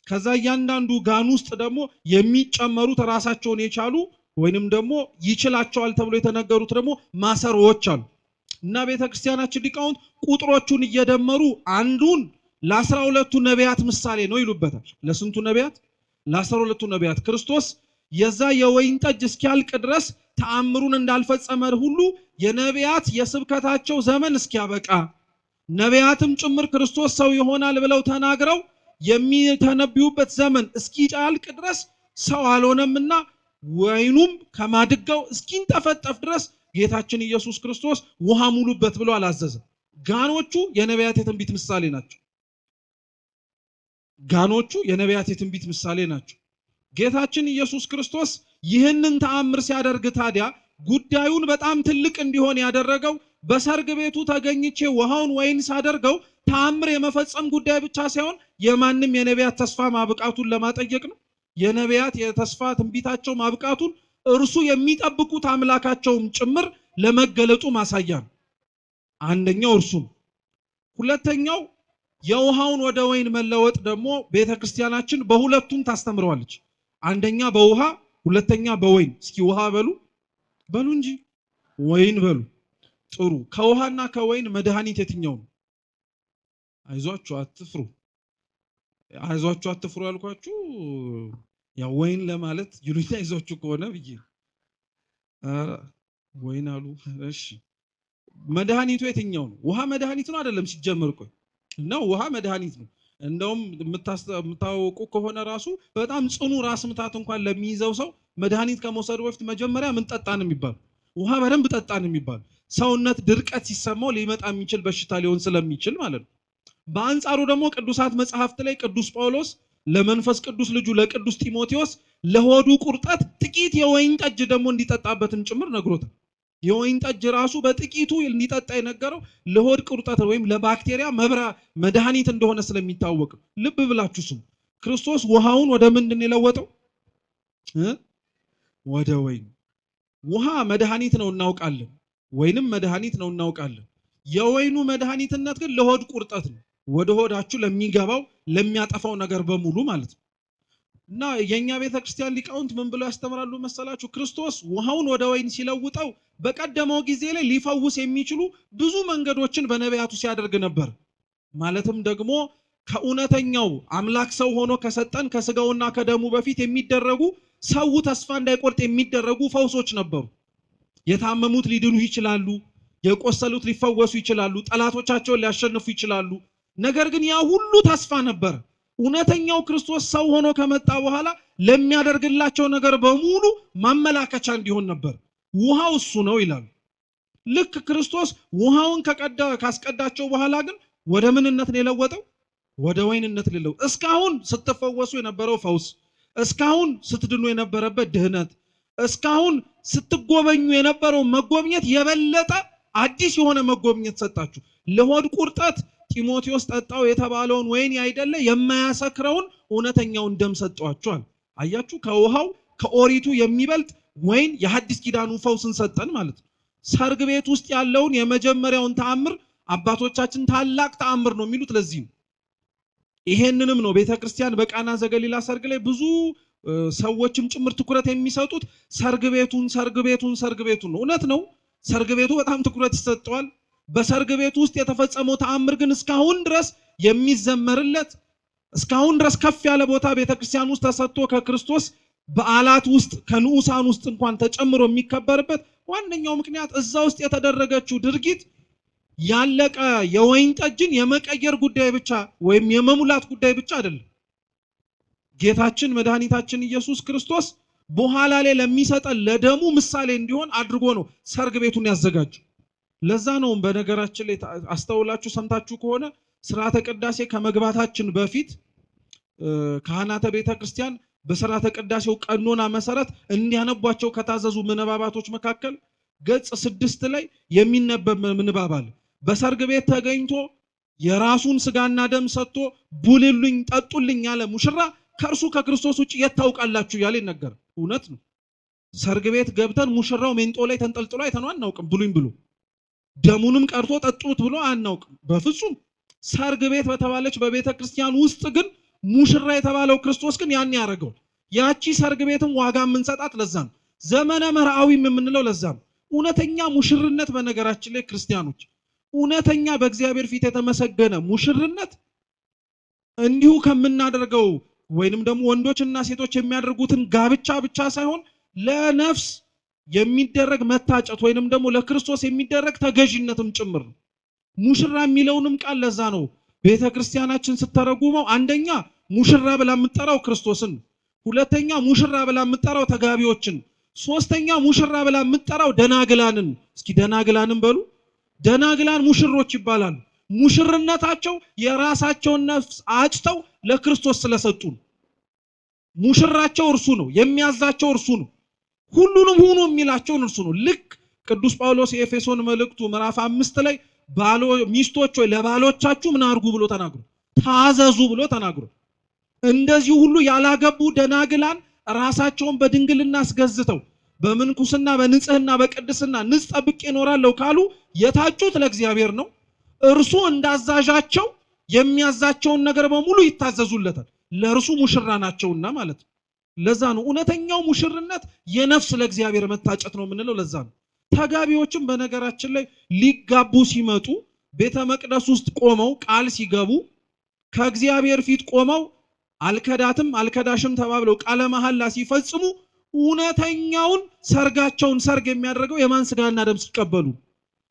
ከዛ እያንዳንዱ ጋን ውስጥ ደግሞ የሚጨመሩት ራሳቸውን የቻሉ ወይንም ደግሞ ይችላቸዋል ተብሎ የተነገሩት ደግሞ ማሰሮዎች አሉ። እና ቤተክርስቲያናችን ሊቃውንት ቁጥሮቹን እየደመሩ አንዱን ለ12ቱ ነቢያት ምሳሌ ነው ይሉበታል። ለስንቱ ነቢያት? ለ12ቱ ነቢያት። ክርስቶስ የዛ የወይን ጠጅ እስኪያልቅ ድረስ ተአምሩን እንዳልፈጸመ ሁሉ የነቢያት የስብከታቸው ዘመን እስኪያበቃ ነቢያትም ጭምር ክርስቶስ ሰው ይሆናል ብለው ተናግረው የሚተነብዩበት ዘመን እስኪያልቅ ድረስ ሰው አልሆነምና ወይኑም ከማድጋው እስኪንጠፈጠፍ ድረስ ጌታችን ኢየሱስ ክርስቶስ ውሃ ሙሉበት ብሎ አላዘዘም። ጋኖቹ የነቢያት የትንቢት ምሳሌ ናቸው። ጋኖቹ የነቢያት የትንቢት ምሳሌ ናቸው። ጌታችን ኢየሱስ ክርስቶስ ይህንን ተአምር ሲያደርግ ታዲያ ጉዳዩን በጣም ትልቅ እንዲሆን ያደረገው በሰርግ ቤቱ ተገኝቼ ውሃውን ወይን ሳደርገው ተአምር የመፈጸም ጉዳይ ብቻ ሳይሆን የማንም የነቢያት ተስፋ ማብቃቱን ለማጠየቅ ነው። የነቢያት የተስፋ ትንቢታቸው ማብቃቱን እርሱ የሚጠብቁት አምላካቸውም ጭምር ለመገለጡ ማሳያ ነው። አንደኛው እርሱ። ሁለተኛው የውሃውን ወደ ወይን መለወጥ ደግሞ ቤተክርስቲያናችን በሁለቱም ታስተምረዋለች። አንደኛ በውሃ ሁለተኛ በወይን። እስኪ ውሃ በሉ እንጂ ወይን በሉ። ጥሩ። ከውሃና ከወይን መድኃኒት የትኛው ነው? አይዟችሁ አትፍሩ። አይዟችሁ አትፍሩ ያልኳችሁ ያው ወይን ለማለት ይሉኝ አይዟችሁ ከሆነ ብዬ ወይን አሉ። እሺ መድኃኒቱ የትኛው ነው? ውሃ መድኃኒት ነው አይደለም? ሲጀመር ቆይ ነው ውሃ መድኃኒት ነው። እንደውም የምታውቁ ከሆነ ራሱ በጣም ጽኑ ራስ ምታት እንኳን ለሚይዘው ሰው መድኃኒት ከመውሰዱ በፊት መጀመሪያ ምን ጠጣን የሚባል ውሃ በደንብ ጠጣን የሚባል ሰውነት ድርቀት ሲሰማው ሊመጣ የሚችል በሽታ ሊሆን ስለሚችል ማለት ነው። በአንጻሩ ደግሞ ቅዱሳት መጽሐፍት ላይ ቅዱስ ጳውሎስ ለመንፈስ ቅዱስ ልጁ ለቅዱስ ጢሞቴዎስ ለሆዱ ቁርጠት ጥቂት የወይን ጠጅ ደግሞ እንዲጠጣበትን ጭምር ነግሮታል። የወይን ጠጅ ራሱ በጥቂቱ እንዲጠጣ የነገረው ለሆድ ቁርጠት ወይም ለባክቴሪያ መድኃኒት እንደሆነ ስለሚታወቅ ልብ ብላችሁ ስሙ። ክርስቶስ ውሃውን ወደ ምንድን የለወጠው? ወደ ወይን። ውሃ መድኃኒት ነው እናውቃለን፣ ወይንም መድኃኒት ነው እናውቃለን። የወይኑ መድኃኒትነት ግን ለሆድ ቁርጠት ነው፣ ወደ ሆዳችሁ ለሚገባው ለሚያጠፋው ነገር በሙሉ ማለት ነው። እና የኛ ቤተክርስቲያን ሊቃውንት ምን ብለው ያስተምራሉ መሰላችሁ? ክርስቶስ ውሃውን ወደ ወይን ሲለውጠው በቀደመው ጊዜ ላይ ሊፈውስ የሚችሉ ብዙ መንገዶችን በነቢያቱ ሲያደርግ ነበር። ማለትም ደግሞ ከእውነተኛው አምላክ ሰው ሆኖ ከሰጠን ከስጋውና ከደሙ በፊት የሚደረጉ ሰው ተስፋ እንዳይቆርጥ የሚደረጉ ፈውሶች ነበሩ። የታመሙት ሊድኑ ይችላሉ፣ የቆሰሉት ሊፈወሱ ይችላሉ፣ ጠላቶቻቸውን ሊያሸንፉ ይችላሉ። ነገር ግን ያ ሁሉ ተስፋ ነበር። እውነተኛው ክርስቶስ ሰው ሆኖ ከመጣ በኋላ ለሚያደርግላቸው ነገር በሙሉ ማመላከቻ እንዲሆን ነበር። ውሃው እሱ ነው ይላሉ። ልክ ክርስቶስ ውሃውን ካስቀዳቸው በኋላ ግን ወደ ምንነት ነው የለወጠው? ወደ ወይንነት ሊለው። እስካሁን ስትፈወሱ የነበረው ፈውስ፣ እስካሁን ስትድኑ የነበረበት ድህነት፣ እስካሁን ስትጎበኙ የነበረው መጎብኘት የበለጠ አዲስ የሆነ መጎብኘት ሰጣችሁ። ለሆድ ቁርጠት ጢሞቴዎስ ጠጣው የተባለውን ወይን አይደለ የማያሰክረውን እውነተኛውን ደም ሰጧቸዋል። አያችሁ፣ ከውሃው ከኦሪቱ የሚበልጥ ወይን የሐዲስ ኪዳኑ ፈውስን ሰጠን ማለት ነው። ሰርግ ቤት ውስጥ ያለውን የመጀመሪያውን ተአምር አባቶቻችን ታላቅ ተአምር ነው የሚሉት ለዚህ ነው። ይሄንንም ነው ቤተክርስቲያን በቃና ዘገሊላ ሰርግ ላይ ብዙ ሰዎችም ጭምር ትኩረት የሚሰጡት ሰርግ ቤቱን ነው። እውነት ነው፣ ሰርግ ቤቱ በጣም ትኩረት ይሰጠዋል። በሰርግ ቤቱ ውስጥ የተፈጸመው ተአምር ግን እስካሁን ድረስ የሚዘመርለት፣ እስካሁን ድረስ ከፍ ያለ ቦታ ቤተክርስቲያን ውስጥ ተሰጥቶ ከክርስቶስ በዓላት ውስጥ ከንዑሳን ውስጥ እንኳን ተጨምሮ የሚከበርበት ዋነኛው ምክንያት እዛ ውስጥ የተደረገችው ድርጊት ያለቀ የወይን ጠጅን የመቀየር ጉዳይ ብቻ ወይም የመሙላት ጉዳይ ብቻ አይደለም። ጌታችን መድኃኒታችን ኢየሱስ ክርስቶስ በኋላ ላይ ለሚሰጠን ለደሙ ምሳሌ እንዲሆን አድርጎ ነው ሰርግ ቤቱን ያዘጋጀው። ለዛ ነው በነገራችን ላይ አስተውላችሁ ሰምታችሁ ከሆነ ስርዓተ ቅዳሴ ከመግባታችን በፊት ካህናተ ቤተክርስቲያን በስርዓተ ቅዳሴው ቀኖና መሰረት እንዲያነቧቸው ከታዘዙ ምንባባቶች መካከል ገጽ 6 ላይ የሚነበብ ምንባብ አለ። በሰርግ ቤት ተገኝቶ የራሱን ስጋና ደም ሰጥቶ ቡልሉኝ ጠጡልኝ ያለ ሙሽራ ከእርሱ ከክርስቶስ ውጭ የታውቃላችሁ ያለ ይነገር። እውነት ነው። ሰርግ ቤት ገብተን ሙሽራው ሜንጦ ላይ ተንጠልጥሎ አይተነው አናውቅም። ብሉኝ ብሎ ደሙንም ቀርቶ ጠጡት ብሎ አናውቅም በፍጹም። ሰርግ ቤት በተባለች በቤተ ክርስቲያን ውስጥ ግን ሙሽራ የተባለው ክርስቶስ ግን ያን ያደረገው። ያቺ ሰርግ ቤትም ዋጋ የምንሰጣት ለዛ ነው። ዘመነ መርዓዊም የምንለው ለዛ ነው። እውነተኛ ሙሽርነት በነገራችን ላይ ክርስቲያኖች፣ እውነተኛ በእግዚአብሔር ፊት የተመሰገነ ሙሽርነት እንዲሁ ከምናደርገው ወይንም ደግሞ ወንዶችና ሴቶች የሚያደርጉትን ጋብቻ ብቻ ሳይሆን ለነፍስ የሚደረግ መታጨት ወይንም ደግሞ ለክርስቶስ የሚደረግ ተገዥነትም ጭምር ነው። ሙሽራ የሚለውንም ቃል ለዛ ነው ቤተክርስቲያናችን ስተረጉመው አንደኛ ሙሽራ ብላ የምትጠራው ክርስቶስን፣ ሁለተኛ ሙሽራ ብላ የምትጠራው ተጋቢዎችን፣ ሶስተኛ ሙሽራ ብላ የምትጠራው ደናግላንን። እስኪ ደናግላንን በሉ። ደናግላን ሙሽሮች ይባላሉ። ሙሽርነታቸው የራሳቸውን ነፍስ አጭተው ለክርስቶስ ስለሰጡ ነው። ሙሽራቸው እርሱ ነው፣ የሚያዛቸው እርሱ ነው፣ ሁሉንም ሁኑ የሚላቸው እርሱ ነው። ልክ ቅዱስ ጳውሎስ የኤፌሶን መልእክቱ ምዕራፍ 5 ላይ ሚስቶች ሆይ ለባሎቻችሁ ምን አድርጉ ብሎ ተናግሮ ታዘዙ ብሎ ተናግሮ፣ እንደዚህ ሁሉ ያላገቡ ደናግላን ራሳቸውን በድንግልና አስገዝተው በምንኩስና በንጽህና በቅድስና ንጽ ጠብቄ እኖራለሁ ካሉ የታጩት ለእግዚአብሔር ነው። እርሱ እንዳዛዣቸው የሚያዛቸውን ነገር በሙሉ ይታዘዙለታል። ለእርሱ ሙሽራ ናቸውና ማለት ነው። ለዛ ነው እውነተኛው ሙሽርነት የነፍስ ለእግዚአብሔር መታጨት ነው የምንለው። ለዛ ነው ተጋቢዎችም በነገራችን ላይ ሊጋቡ ሲመጡ ቤተ መቅደስ ውስጥ ቆመው ቃል ሲገቡ ከእግዚአብሔር ፊት ቆመው አልከዳትም አልከዳሽም ተባብለው ቃለ መሐላ ሲፈጽሙ እውነተኛውን ሰርጋቸውን ሰርግ የሚያደርገው የማን ስጋና ደም ሲቀበሉ?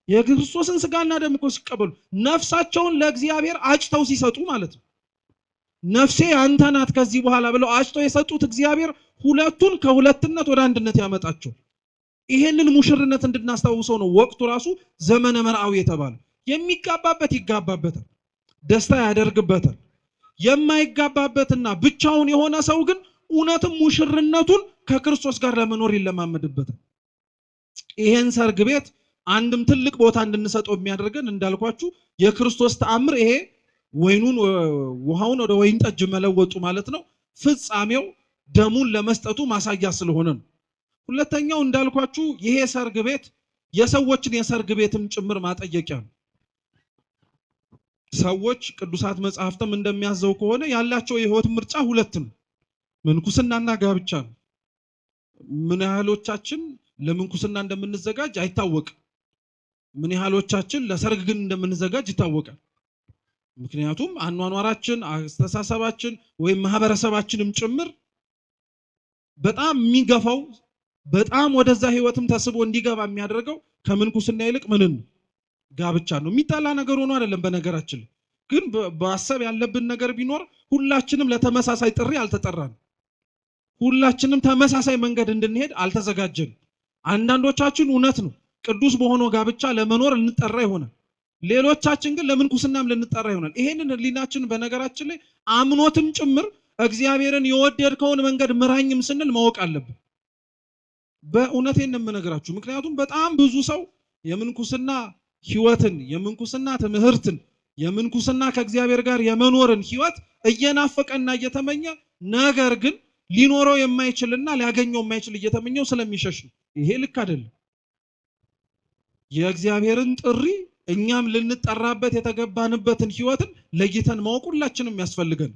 የክርስቶስን ስጋና ደም እኮ ሲቀበሉ ነፍሳቸውን ለእግዚአብሔር አጭተው ሲሰጡ ማለት ነው። ነፍሴ አንተ ናት ከዚህ በኋላ ብለው አጭተው የሰጡት እግዚአብሔር ሁለቱን ከሁለትነት ወደ አንድነት ያመጣቸው። ይሄንን ሙሽርነት እንድናስታውሰው ነው ወቅቱ ራሱ ዘመነ መርዓዊ የተባለው። የሚጋባበት ይጋባበታል፣ ደስታ ያደርግበታል። የማይጋባበትና ብቻውን የሆነ ሰው ግን እውነትም ሙሽርነቱን ከክርስቶስ ጋር ለመኖር ይለማመድበታል። ይሄን ሰርግ ቤት አንድም ትልቅ ቦታ እንድንሰጠው የሚያደርገን እንዳልኳችሁ የክርስቶስ ተአምር ይሄ ውሃውን ወደ ወይን ጠጅ መለወጡ ማለት ነው። ፍጻሜው ደሙን ለመስጠቱ ማሳያ ስለሆነ ነው። ሁለተኛው እንዳልኳችሁ ይሄ ሰርግ ቤት የሰዎችን የሰርግ ቤትም ጭምር ማጠየቂያ ነው። ሰዎች ቅዱሳት መጻሕፍትም እንደሚያዘው ከሆነ ያላቸው የህይወት ምርጫ ሁለት ነው፣ ምንኩስናና ጋብቻ ነው። ምን ያህሎቻችን ለምንኩስና እንደምንዘጋጅ አይታወቅም። ምን ያህሎቻችን ለሰርግ ግን እንደምንዘጋጅ ይታወቃል። ምክንያቱም አኗኗራችን፣ አስተሳሰባችን ወይም ማህበረሰባችንም ጭምር በጣም የሚገፋው በጣም ወደዛ ህይወትም ተስቦ እንዲገባ የሚያደርገው ከምንኩስና ይልቅ ምንን ጋብቻ ነው። የሚጣላ ነገር ሆኖ አይደለም። በነገራችን ግን በአሰብ ያለብን ነገር ቢኖር ሁላችንም ለተመሳሳይ ጥሪ አልተጠራን። ሁላችንም ተመሳሳይ መንገድ እንድንሄድ አልተዘጋጀን። አንዳንዶቻችን እውነት ነው ቅዱስ በሆነው ጋብቻ ለመኖር እንጠራ ይሆናል። ሌሎቻችን ግን ለምንኩስናም ልንጠራ ይሆናል። ይሄንን ህሊናችን በነገራችን ላይ አምኖትም ጭምር እግዚአብሔርን የወደድከውን መንገድ ምራኝም ስንል ማወቅ አለብን። በእውነቴን ነው የምነግራችሁ። ምክንያቱም በጣም ብዙ ሰው የምንኩስና ህይወትን፣ የምንኩስና ትምህርትን፣ የምንኩስና ከእግዚአብሔር ጋር የመኖርን ህይወት እየናፈቀና እየተመኘ ነገር ግን ሊኖረው የማይችልና ሊያገኘው የማይችል እየተመኘው ስለሚሸሽ ነው። ይሄ ልክ አይደለም። የእግዚአብሔርን ጥሪ እኛም ልንጠራበት የተገባንበትን ህይወትን ለይተን ማወቅ ሁላችንም ያስፈልገን።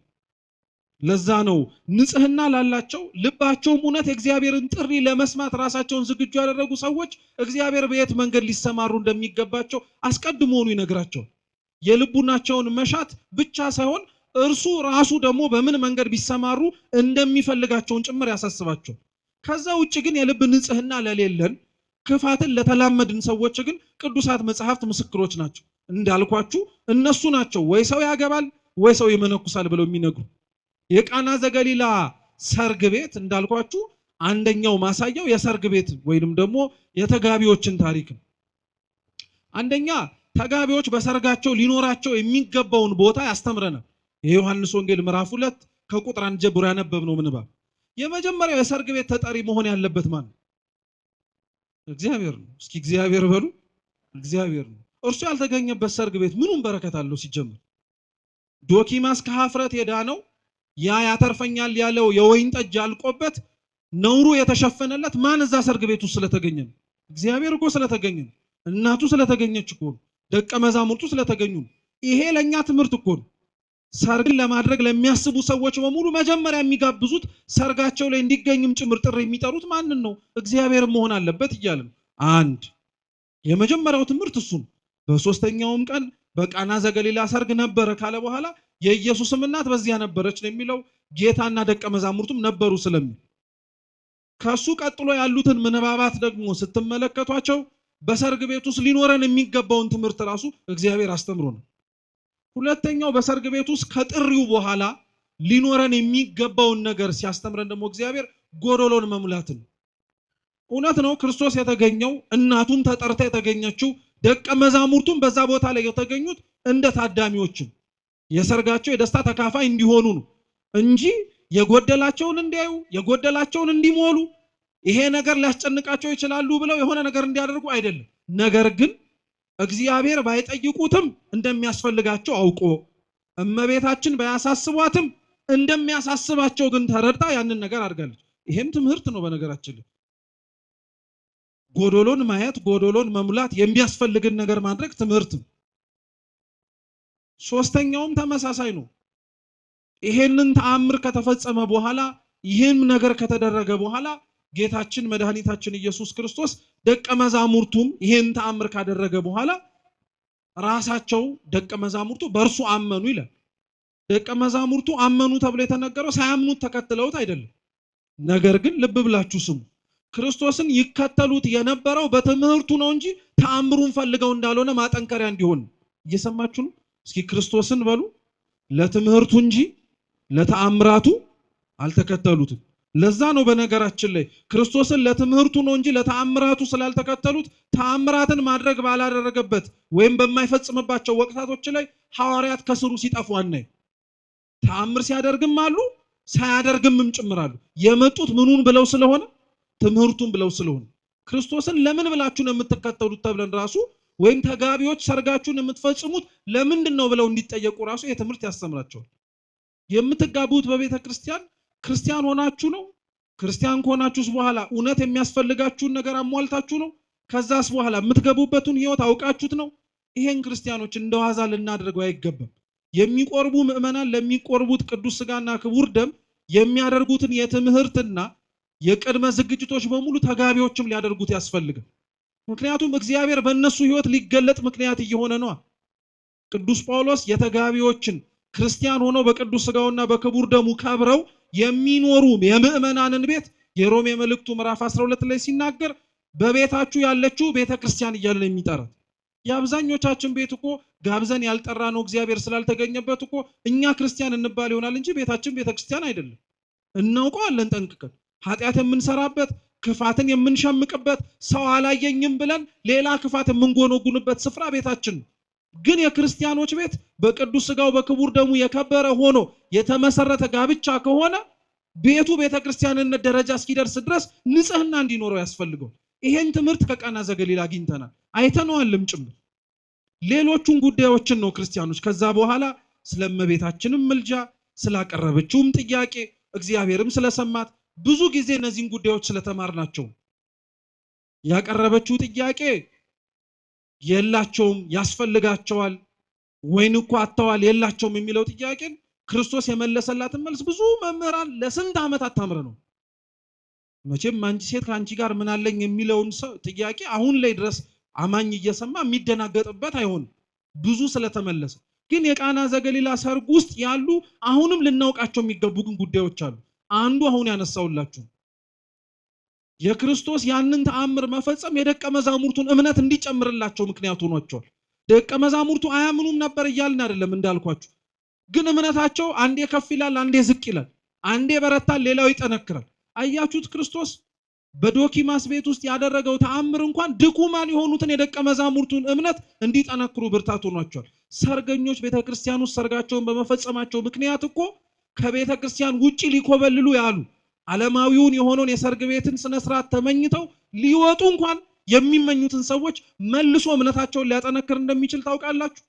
ለዛ ነው ንጽህና ላላቸው ልባቸውም እውነት የእግዚአብሔርን ጥሪ ለመስማት ራሳቸውን ዝግጁ ያደረጉ ሰዎች እግዚአብሔር በየት መንገድ ሊሰማሩ እንደሚገባቸው አስቀድሞውኑ ይነግራቸዋል። የልቡናቸውን መሻት ብቻ ሳይሆን እርሱ ራሱ ደግሞ በምን መንገድ ቢሰማሩ እንደሚፈልጋቸውን ጭምር ያሳስባቸዋል። ከዛ ውጭ ግን የልብ ንጽህና ለሌለን ክፋትን ለተላመድን ሰዎች ግን ቅዱሳት መጻሕፍት ምስክሮች ናቸው። እንዳልኳችሁ እነሱ ናቸው ወይ ሰው ያገባል ወይ ሰው ይመነኩሳል ብለው የሚነግሩ። የቃና ዘገሊላ ሰርግ ቤት እንዳልኳችሁ አንደኛው ማሳያው የሰርግ ቤት ወይንም ደግሞ የተጋቢዎችን ታሪክ ነው። አንደኛ ተጋቢዎች በሰርጋቸው ሊኖራቸው የሚገባውን ቦታ ያስተምረናል። የዮሐንስ ወንጌል ምዕራፍ 2 ከቁጥር 1 ጀምሮ ያነበብነው ምንባብ የመጀመሪያው የሰርግ ቤት ተጠሪ መሆን ያለበት ማን ነው? እግዚአብሔር ነው። እስኪ እግዚአብሔር በሉ። እግዚአብሔር ነው። እርሱ ያልተገኘበት ሰርግ ቤት ምኑን በረከት አለው? ሲጀምር ዶኪማስ ከሀፍረት የዳነው ያ ያተርፈኛል ያለው የወይን ጠጅ አልቆበት ነውሩ የተሸፈነለት ማን እዛ ሰርግ ቤት ውስጥ ስለተገኘ ነው? እግዚአብሔር እኮ ስለተገኘ ነው። እናቱ ስለተገኘች እኮ ነው። ደቀ መዛሙርቱ ስለተገኙ ነው። ይሄ ለኛ ትምህርት እኮ ነው። ሰርግን ለማድረግ ለሚያስቡ ሰዎች በሙሉ መጀመሪያ የሚጋብዙት ሰርጋቸው ላይ እንዲገኝም ጭምር ጥሪ የሚጠሩት ማንን ነው? እግዚአብሔር መሆን አለበት እያልን አንድ የመጀመሪያው ትምህርት እሱ ነው። በሶስተኛውም ቀን በቃና ዘገሊላ ሰርግ ነበረ ካለ በኋላ የኢየሱስም እናት በዚያ ነበረች ነው የሚለው። ጌታና ደቀ መዛሙርቱም ነበሩ ስለሚል ከሱ ቀጥሎ ያሉትን ምንባባት ደግሞ ስትመለከቷቸው በሰርግ ቤት ውስጥ ሊኖረን የሚገባውን ትምህርት ራሱ እግዚአብሔር አስተምሮናል። ሁለተኛው በሰርግ ቤት ውስጥ ከጥሪው በኋላ ሊኖረን የሚገባውን ነገር ሲያስተምረን ደግሞ እግዚአብሔር ጎዶሎን መሙላትን። እውነት ነው ክርስቶስ የተገኘው እናቱም ተጠርታ የተገኘችው ደቀ መዛሙርቱም በዛ ቦታ ላይ የተገኙት እንደ ታዳሚዎችም የሰርጋቸው የደስታ ተካፋይ እንዲሆኑ ነው እንጂ የጎደላቸውን እንዲያዩ የጎደላቸውን እንዲሞሉ ይሄ ነገር ሊያስጨንቃቸው ይችላሉ ብለው የሆነ ነገር እንዲያደርጉ አይደለም። ነገር ግን እግዚአብሔር ባይጠይቁትም እንደሚያስፈልጋቸው አውቆ እመቤታችን ባያሳስቧትም እንደሚያሳስባቸው ግን ተረድታ ያንን ነገር አድርጋለች። ይሄም ትምህርት ነው። በነገራችን ላይ ጎዶሎን ማየት ጎዶሎን መሙላት የሚያስፈልግን ነገር ማድረግ ትምህርት ነው። ሶስተኛውም ተመሳሳይ ነው። ይሄንን ተአምር ከተፈጸመ በኋላ ይህም ነገር ከተደረገ በኋላ ጌታችን መድኃኒታችን ኢየሱስ ክርስቶስ ደቀ መዛሙርቱም ይሄን ተአምር ካደረገ በኋላ ራሳቸው ደቀ መዛሙርቱ በእርሱ አመኑ ይላል። ደቀ መዛሙርቱ አመኑ ተብሎ የተነገረው ሳያምኑት ተከትለውት አይደለም። ነገር ግን ልብ ብላችሁ ስሙ። ክርስቶስን ይከተሉት የነበረው በትምህርቱ ነው እንጂ ተአምሩን ፈልገው እንዳልሆነ ማጠንከሪያ እንዲሆን። እየሰማችሁ ነው? እስኪ ክርስቶስን በሉ ለትምህርቱ እንጂ ለተአምራቱ አልተከተሉትም። ለዛ ነው በነገራችን ላይ ክርስቶስን ለትምህርቱ ነው እንጂ ለተአምራቱ ስላልተከተሉት ተአምራትን ማድረግ ባላደረገበት ወይም በማይፈጽምባቸው ወቅታቶች ላይ ሐዋርያት ከስሩ ሲጠፉ አናይ። ተአምር ሲያደርግም አሉ ሳያደርግምም ጭምራሉ። የመጡት ምኑን ብለው ስለሆነ ትምህርቱን ብለው ስለሆነ ክርስቶስን ለምን ብላችሁ ነው የምትከተሉት ተብለን ራሱ ወይም ተጋቢዎች ሰርጋችሁን የምትፈጽሙት ለምንድን ነው ብለው እንዲጠየቁ ራሱ የትምህርት ያስተምራቸዋል። የምትጋቡት በቤተ ክርስቲያን ክርስቲያን ሆናችሁ ነው? ክርስቲያን ከሆናችሁስ በኋላ እውነት የሚያስፈልጋችሁን ነገር አሟልታችሁ ነው? ከዛስ በኋላ የምትገቡበትን ህይወት አውቃችሁት ነው? ይሄን ክርስቲያኖች እንደዋዛ ልናደርገው አይገባም። የሚቆርቡ ምእመናን ለሚቆርቡት ቅዱስ ስጋና ክቡር ደም የሚያደርጉትን የትምህርትና የቅድመ ዝግጅቶች በሙሉ ተጋቢዎችም ሊያደርጉት ያስፈልጋል። ምክንያቱም እግዚአብሔር በእነሱ ህይወት ሊገለጥ ምክንያት እየሆነ ነው። ቅዱስ ጳውሎስ የተጋቢዎችን ክርስቲያን ሆነው በቅዱስ ስጋውና በክቡር ደሙ ከብረው የሚኖሩ የምእመናንን ቤት የሮሜ መልእክቱ ምዕራፍ 12 ላይ ሲናገር በቤታችሁ ያለችው ቤተክርስቲያን እያለ ነው የሚጠራት። የአብዛኞቻችን ቤት እኮ ጋብዘን ያልጠራ ነው እግዚአብሔር ስላልተገኘበት እኮ እኛ ክርስቲያን እንባል ይሆናል እንጂ ቤታችን ቤተክርስቲያን አይደለም። እናውቀዋለን ጠንቅቀን። ኃጢአት የምንሰራበት ክፋትን የምንሸምቅበት ሰው አላየኝም ብለን ሌላ ክፋት የምንጎነጉንበት ስፍራ ቤታችን ነው። ግን የክርስቲያኖች ቤት በቅዱስ ስጋው በክቡር ደሙ የከበረ ሆኖ የተመሰረተ ጋብቻ ከሆነ ቤቱ ቤተክርስቲያንነት ደረጃ እስኪደርስ ድረስ ንጽህና እንዲኖረው ያስፈልገው። ይሄን ትምህርት ከቃና ዘገሊላ አግኝተናል፣ አይተነዋልም ጭምር። ሌሎቹን ጉዳዮችን ነው ክርስቲያኖች ከዛ በኋላ ስለእመቤታችንም ምልጃ ስላቀረበችውም ጥያቄ እግዚአብሔርም ስለሰማት ብዙ ጊዜ እነዚህን ጉዳዮች ስለተማርናቸው ያቀረበችው ጥያቄ የላቸውም ያስፈልጋቸዋል ወይን እኮ አጥተዋል የላቸውም የሚለው ጥያቄን ክርስቶስ የመለሰላትን መልስ ብዙ መምህራን ለስንት ዓመት አታምረ ነው። መቼም አንቺ ሴት ከአንቺ ጋር ምን አለኝ የሚለውን ጥያቄ አሁን ላይ ድረስ አማኝ እየሰማ የሚደናገጥበት አይሆንም ብዙ ስለተመለሰ። ግን የቃና ዘገሊላ ሰርግ ውስጥ ያሉ አሁንም ልናውቃቸው የሚገቡ ግን ጉዳዮች አሉ። አንዱ አሁን ያነሳውላችሁ የክርስቶስ ያንን ተአምር መፈጸም የደቀ መዛሙርቱን እምነት እንዲጨምርላቸው ምክንያት ሆኗቸዋል። ደቀ መዛሙርቱ አያምኑም ነበር እያልን አይደለም እንዳልኳችሁ። ግን እምነታቸው አንዴ ከፍ ይላል፣ አንዴ ዝቅ ይላል፣ አንዴ በረታል፣ ሌላው ይጠነክራል። አያችሁት? ክርስቶስ በዶኪማስ ቤት ውስጥ ያደረገው ተአምር እንኳን ድኩማን የሆኑትን የደቀ መዛሙርቱን እምነት እንዲጠነክሩ ብርታት ሆኗቸዋል። ሰርገኞች ቤተክርስቲያን ውስጥ ሰርጋቸውን በመፈጸማቸው ምክንያት እኮ ከቤተክርስቲያን ውጪ ሊኮበልሉ ያሉ ዓለማዊውን የሆነውን የሰርግ ቤትን ስነ ስርዓት ተመኝተው ሊወጡ እንኳን የሚመኙትን ሰዎች መልሶ እምነታቸውን ሊያጠነክር እንደሚችል ታውቃላችሁ።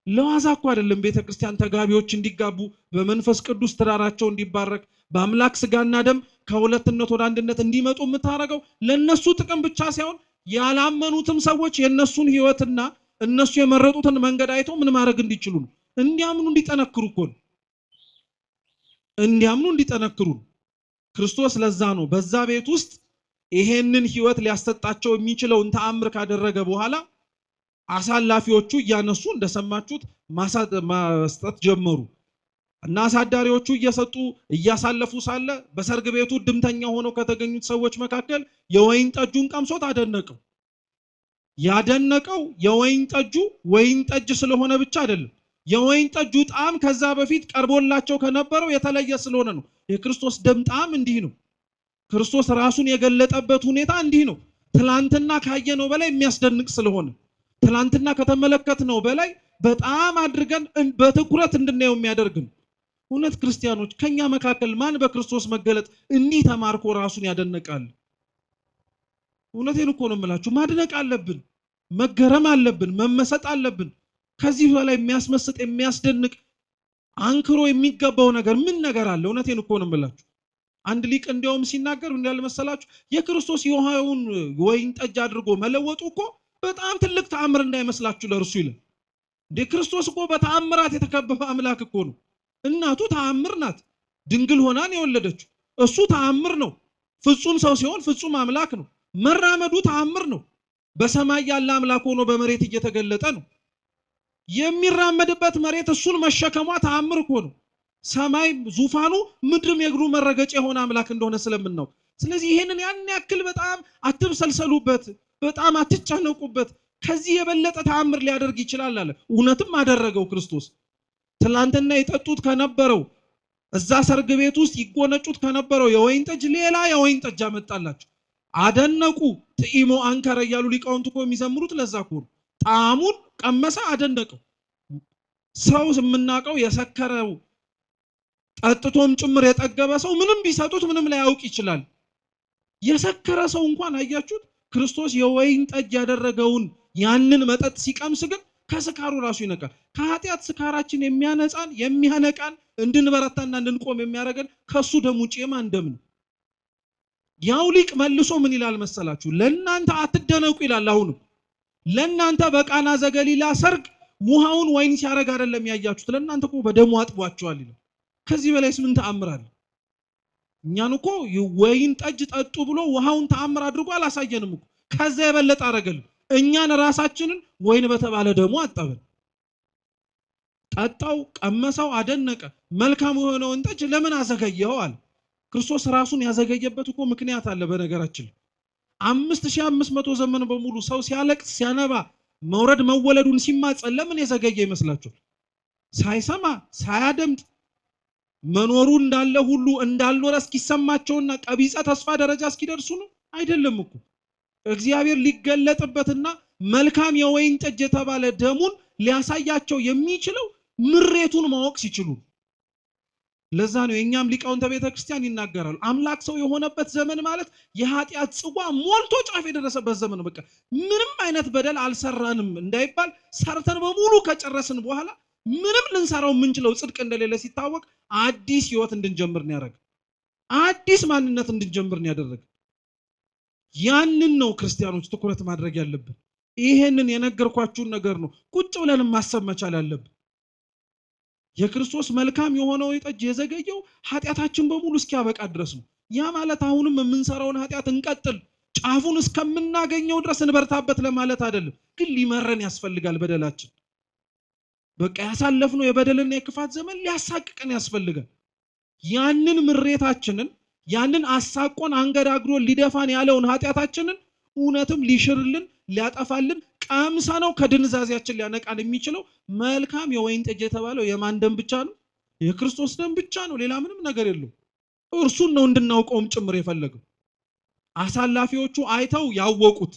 ለዋዛ እኮ አይደለም ቤተክርስቲያን ተጋቢዎች እንዲጋቡ በመንፈስ ቅዱስ ትዳራቸው እንዲባረክ በአምላክ ስጋና ደም ከሁለትነት ወደ አንድነት እንዲመጡ የምታረገው ለነሱ ጥቅም ብቻ ሳይሆን ያላመኑትም ሰዎች የነሱን ህይወትና እነሱ የመረጡትን መንገድ አይተው ምን ማድረግ እንዲችሉ ነው። እንዲያምኑ እንዲጠነክሩ እኮ ነው። እንዲያምኑ እንዲጠነክሩ ክርስቶስ ለዛ ነው በዛ ቤት ውስጥ ይሄንን ህይወት ሊያሰጣቸው የሚችለውን ተአምር ካደረገ በኋላ አሳላፊዎቹ እያነሱ እንደሰማችሁት ማስጠት ጀመሩ። እና አሳዳሪዎቹ እየሰጡ እያሳለፉ ሳለ በሰርግ ቤቱ ድምተኛ ሆነው ከተገኙት ሰዎች መካከል የወይን ጠጁን ቀምሶት አደነቀው። ያደነቀው የወይን ጠጁ ወይን ጠጅ ስለሆነ ብቻ አይደለም። የወይን ጠጁ ጣዕም ከዛ በፊት ቀርቦላቸው ከነበረው የተለየ ስለሆነ ነው። የክርስቶስ ደም ጣዕም እንዲህ ነው። ክርስቶስ ራሱን የገለጠበት ሁኔታ እንዲህ ነው። ትላንትና ካየነው በላይ የሚያስደንቅ ስለሆነ፣ ትላንትና ከተመለከትነው በላይ በጣም አድርገን በትኩረት እንድናየው የሚያደርግ ነው። እውነት ክርስቲያኖች ከኛ መካከል ማን በክርስቶስ መገለጥ እንዲህ ተማርኮ ራሱን ያደነቃል? እውነቴን እኮ ነው የምላችሁ። ማድነቅ አለብን፣ መገረም አለብን፣ መመሰጥ አለብን። ከዚህ በላይ የሚያስመስጥ የሚያስደንቅ አንክሮ የሚገባው ነገር ምን ነገር አለ? እውነቴን እኮ ነው የምላችሁ። አንድ ሊቅ እንዲያውም ሲናገር እንዳለ መሰላችሁ የክርስቶስ የውሃውን ወይን ጠጅ አድርጎ መለወጡ እኮ በጣም ትልቅ ተአምር እንዳይመስላችሁ ለእርሱ ይላል። እንደ ክርስቶስ እኮ በተአምራት የተከበበ አምላክ እኮ ነው። እናቱ ተአምር ናት፣ ድንግል ሆናን የወለደችው። እሱ ተአምር ነው። ፍጹም ሰው ሲሆን ፍጹም አምላክ ነው። መራመዱ ተአምር ነው። በሰማይ ያለ አምላክ ሆኖ በመሬት እየተገለጠ ነው። የሚራመድበት መሬት እሱን መሸከሟ ተአምር እኮ ነው። ሰማይ ዙፋኑ ምድርም የእግሩ መረገጫ የሆነ አምላክ እንደሆነ ስለምናውቅ፣ ስለዚህ ይሄንን ያን ያክል በጣም አትብሰልሰሉበት፣ በጣም አትጨነቁበት። ከዚህ የበለጠ ተአምር ሊያደርግ ይችላል አለ። እውነትም አደረገው ክርስቶስ። ትላንትና የጠጡት ከነበረው እዛ ሰርግ ቤት ውስጥ ይጎነጩት ከነበረው የወይን ጠጅ ሌላ የወይን ጠጅ አመጣላቸው። አደነቁ። ጥኢሞ አንከረ እያሉ ሊቃውንት እኮ የሚዘምሩት ለዛ እኮ ነው። ጣዕሙን ቀመሰ፣ አደነቀው። ሰው የምናውቀው የሰከረው ጠጥቶም ጭምር የጠገበ ሰው ምንም ቢሰጡት ምንም ላያውቅ ይችላል። የሰከረ ሰው እንኳን አያችሁት ክርስቶስ የወይን ጠጅ ያደረገውን ያንን መጠጥ ሲቀምስ ግን ከስካሩ ራሱ ይነቃል። ከኃጢአት ስካራችን የሚያነጻን የሚያነቃን እንድንበረታና እንድንቆም የሚያደርገን ከሱ ደም ውጪ የማን ደም ነው? ያው ሊቅ መልሶ ምን ይላል መሰላችሁ? ለእናንተ አትደነቁ ይላል። አሁንም ለእናንተ በቃና ዘገሊላ ሰርግ ውሃውን ወይን ሲያረግ አይደለም ያያችሁት፣ ለእናንተ እኮ በደሙ አጥቧቸዋል ይላል። ከዚህ በላይስ ምን ተአምር አለ? እኛን እኮ ወይን ጠጅ ጠጡ ብሎ ውሃውን ተአምር አድርጎ አላሳየንም እኮ። ከዛ የበለጠ አረገልን። እኛን ራሳችንን ወይን በተባለ ደሙ አጠበን። ጠጣው፣ ቀመሰው፣ አደነቀ። መልካም የሆነውን ጠጅ ለምን አዘገየው አለ። ክርስቶስ ራሱን ያዘገየበት እኮ ምክንያት አለ። በነገራችን 5500 ዘመን በሙሉ ሰው ሲያለቅስ ሲያነባ መውረድ መወለዱን ሲማጸን ለምን የዘገየ ይመስላችኋል? ሳይሰማ ሳያደምጥ መኖሩ እንዳለ ሁሉ እንዳልኖረ እስኪሰማቸውና ቀቢጸ ተስፋ ደረጃ እስኪደርሱ ነው? አይደለም እኮ። እግዚአብሔር ሊገለጥበትና መልካም የወይን ጠጅ የተባለ ደሙን ሊያሳያቸው የሚችለው ምሬቱን ማወቅ ሲችሉ። ለዛ ነው የኛም ሊቃውንተ ቤተ ክርስቲያን ይናገራሉ። አምላክ ሰው የሆነበት ዘመን ማለት የኃጢአት ጽዋ ሞልቶ ጫፍ የደረሰበት ዘመን ነው። በቃ ምንም አይነት በደል አልሰራንም እንዳይባል ሰርተን በሙሉ ከጨረስን በኋላ ምንም ልንሰራው የምንችለው ጽድቅ እንደሌለ ሲታወቅ አዲስ ህይወት እንድንጀምር ነው ያደረገ። አዲስ ማንነት እንድንጀምር ነው ያደረገ። ያንን ነው ክርስቲያኖች ትኩረት ማድረግ ያለብን። ይሄንን የነገርኳችሁን ነገር ነው ቁጭ ብለን ማሰብ መቻል ያለብን። የክርስቶስ መልካም የሆነው ጠጅ የዘገየው ኃጢአታችን በሙሉ እስኪያበቃ ድረስ ነው። ያ ማለት አሁንም የምንሰራውን ኃጢአት እንቀጥል ጫፉን እስከምናገኘው ድረስ እንበርታበት ለማለት አይደለም። ግን ሊመረን ያስፈልጋል በደላችን። በቃ ያሳለፍነው የበደልና የክፋት ዘመን ሊያሳቅቀን ያስፈልጋል። ያንን ምሬታችንን ያንን አሳቆን አንገዳግሮ ሊደፋን ያለውን ኃጢአታችንን እውነትም ሊሽርልን ሊያጠፋልን ቀምሰነው ከድንዛዜያችን ሊያነቃን የሚችለው መልካም የወይን ጠጅ የተባለው የማን ደም ብቻ ነው? የክርስቶስ ደም ብቻ ነው። ሌላ ምንም ነገር የለው። እርሱን ነው እንድናውቀውም ጭምር የፈለገው። አሳላፊዎቹ አይተው ያወቁት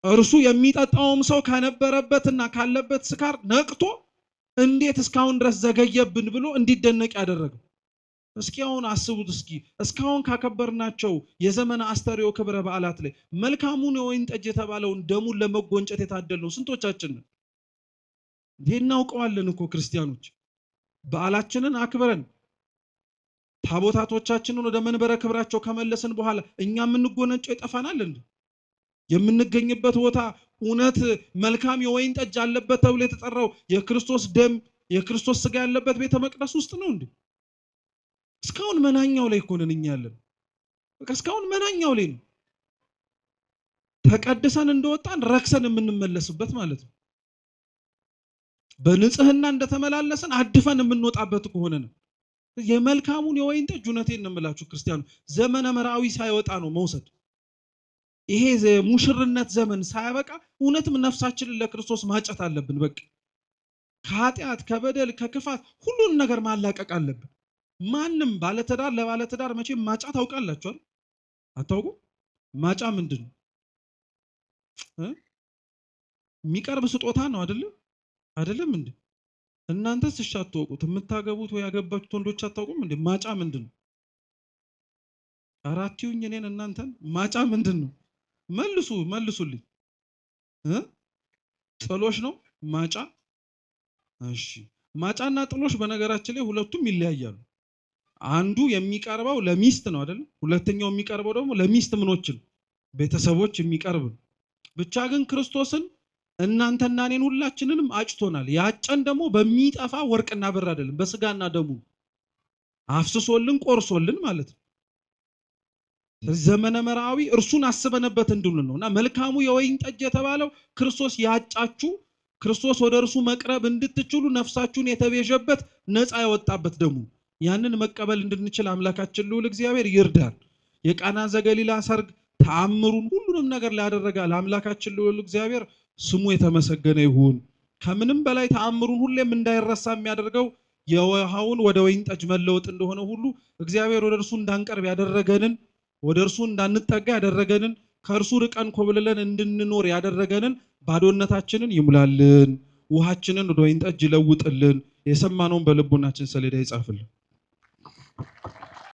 እርሱ የሚጠጣውም ሰው ከነበረበትና ካለበት ስካር ነቅቶ እንዴት እስካሁን ድረስ ዘገየብን ብሎ እንዲደነቅ ያደረገው። እስኪ አሁን አስቡት። እስካሁን ካከበርናቸው የዘመነ አስተርእዮ ክብረ በዓላት ላይ መልካሙን የወይን ጠጅ የተባለውን ደሙን ለመጎንጨት የታደልነው ስንቶቻችን ነን? እናውቀዋለን እኮ ክርስቲያኖች። በዓላችንን አክብረን ታቦታቶቻችንን ወደ መንበረ ክብራቸው ከመለስን በኋላ እኛ የምንጎነጨው ይጠፋናል እንዴ? የምንገኝበት ቦታ እውነት መልካም የወይን ጠጅ አለበት ተብሎ የተጠራው የክርስቶስ ደም የክርስቶስ ስጋ ያለበት ቤተ መቅደስ ውስጥ ነው እንዴ? እስካሁን መናኛው ላይ እኮ ነን እኛ ያለን። በቃ እስካሁን መናኛው ላይ ነው። ተቀድሰን እንደወጣን ረክሰን የምንመለስበት ማለት ነው። በንጽህና እንደተመላለሰን አድፈን የምንወጣበት ከሆነ ነው። የመልካሙን የወይን ጠጅ እውነቴን ነው የምላችሁ ክርስቲያኑ ዘመነ መራዊ ሳይወጣ ነው መውሰድ። ይሄ ሙሽርነት ዘመን ሳያበቃ እውነትም ነፍሳችንን ለክርስቶስ ማጨት አለብን። በቃ ከኃጢአት ከበደል ከክፋት ሁሉን ነገር ማላቀቅ አለብን። ማንም ባለትዳር ለባለትዳር መቼም ማጫ ታውቃላችሁ አታውቁ? ማጫ ምንድን ነው? የሚቀርብ ስጦታ ነው አይደለም እንዴ? እናንተስ እሺ አትወቁት? የምታገቡት ወይ ያገባችሁት ወንዶች አታውቁም እንዴ? ማጫ ምንድን ነው? አራቲውኝ እኔን እናንተን ማጫ ምንድን ነው? መልሱልኝ። ጥሎሽ ነው ማጫ? እሺ ማጫና ጥሎሽ በነገራችን ላይ ሁለቱም ይለያያሉ። አንዱ የሚቀርበው ለሚስት ነው አይደል? ሁለተኛው የሚቀርበው ደግሞ ለሚስት ምኖችን ቤተሰቦች የሚቀርብ ነው። ብቻ ግን ክርስቶስን እናንተና እኔን ሁላችንንም አጭቶናል። ያጨን ደግሞ በሚጠፋ ወርቅና ብር አይደለም፣ በስጋና ደሙ አፍስሶልን ቆርሶልን ማለት ነው። ዘመነ መራዊ እርሱን አስበንበት እንድንል ነውና መልካሙ የወይን ጠጅ የተባለው ክርስቶስ ያጫችሁ ክርስቶስ ወደ እርሱ መቅረብ እንድትችሉ ነፍሳችሁን የተቤዠበት ነፃ ያወጣበት ደሙ ያንን መቀበል እንድንችል አምላካችን ልዑል እግዚአብሔር ይርዳን። የቃና ዘገሊላ ሰርግ ተአምሩን ሁሉንም ነገር ላደረገ ለአምላካችን ልዑል እግዚአብሔር ስሙ የተመሰገነ ይሁን። ከምንም በላይ ተአምሩን ሁሌም እንዳይረሳ የሚያደርገው የውሃውን ወደ ወይን ጠጅ መለወጥ እንደሆነ ሁሉ እግዚአብሔር ወደ እርሱ እንዳንቀርብ ያደረገንን ወደ እርሱ እንዳንጠጋ ያደረገንን ከእርሱ ርቀን ኮብልለን እንድንኖር ያደረገንን ባዶነታችንን ይሙላልን። ውሃችንን ወደ ወይን ጠጅ ይለውጥልን። የሰማነውን በልቦናችን ሰሌዳ ይጻፍልን።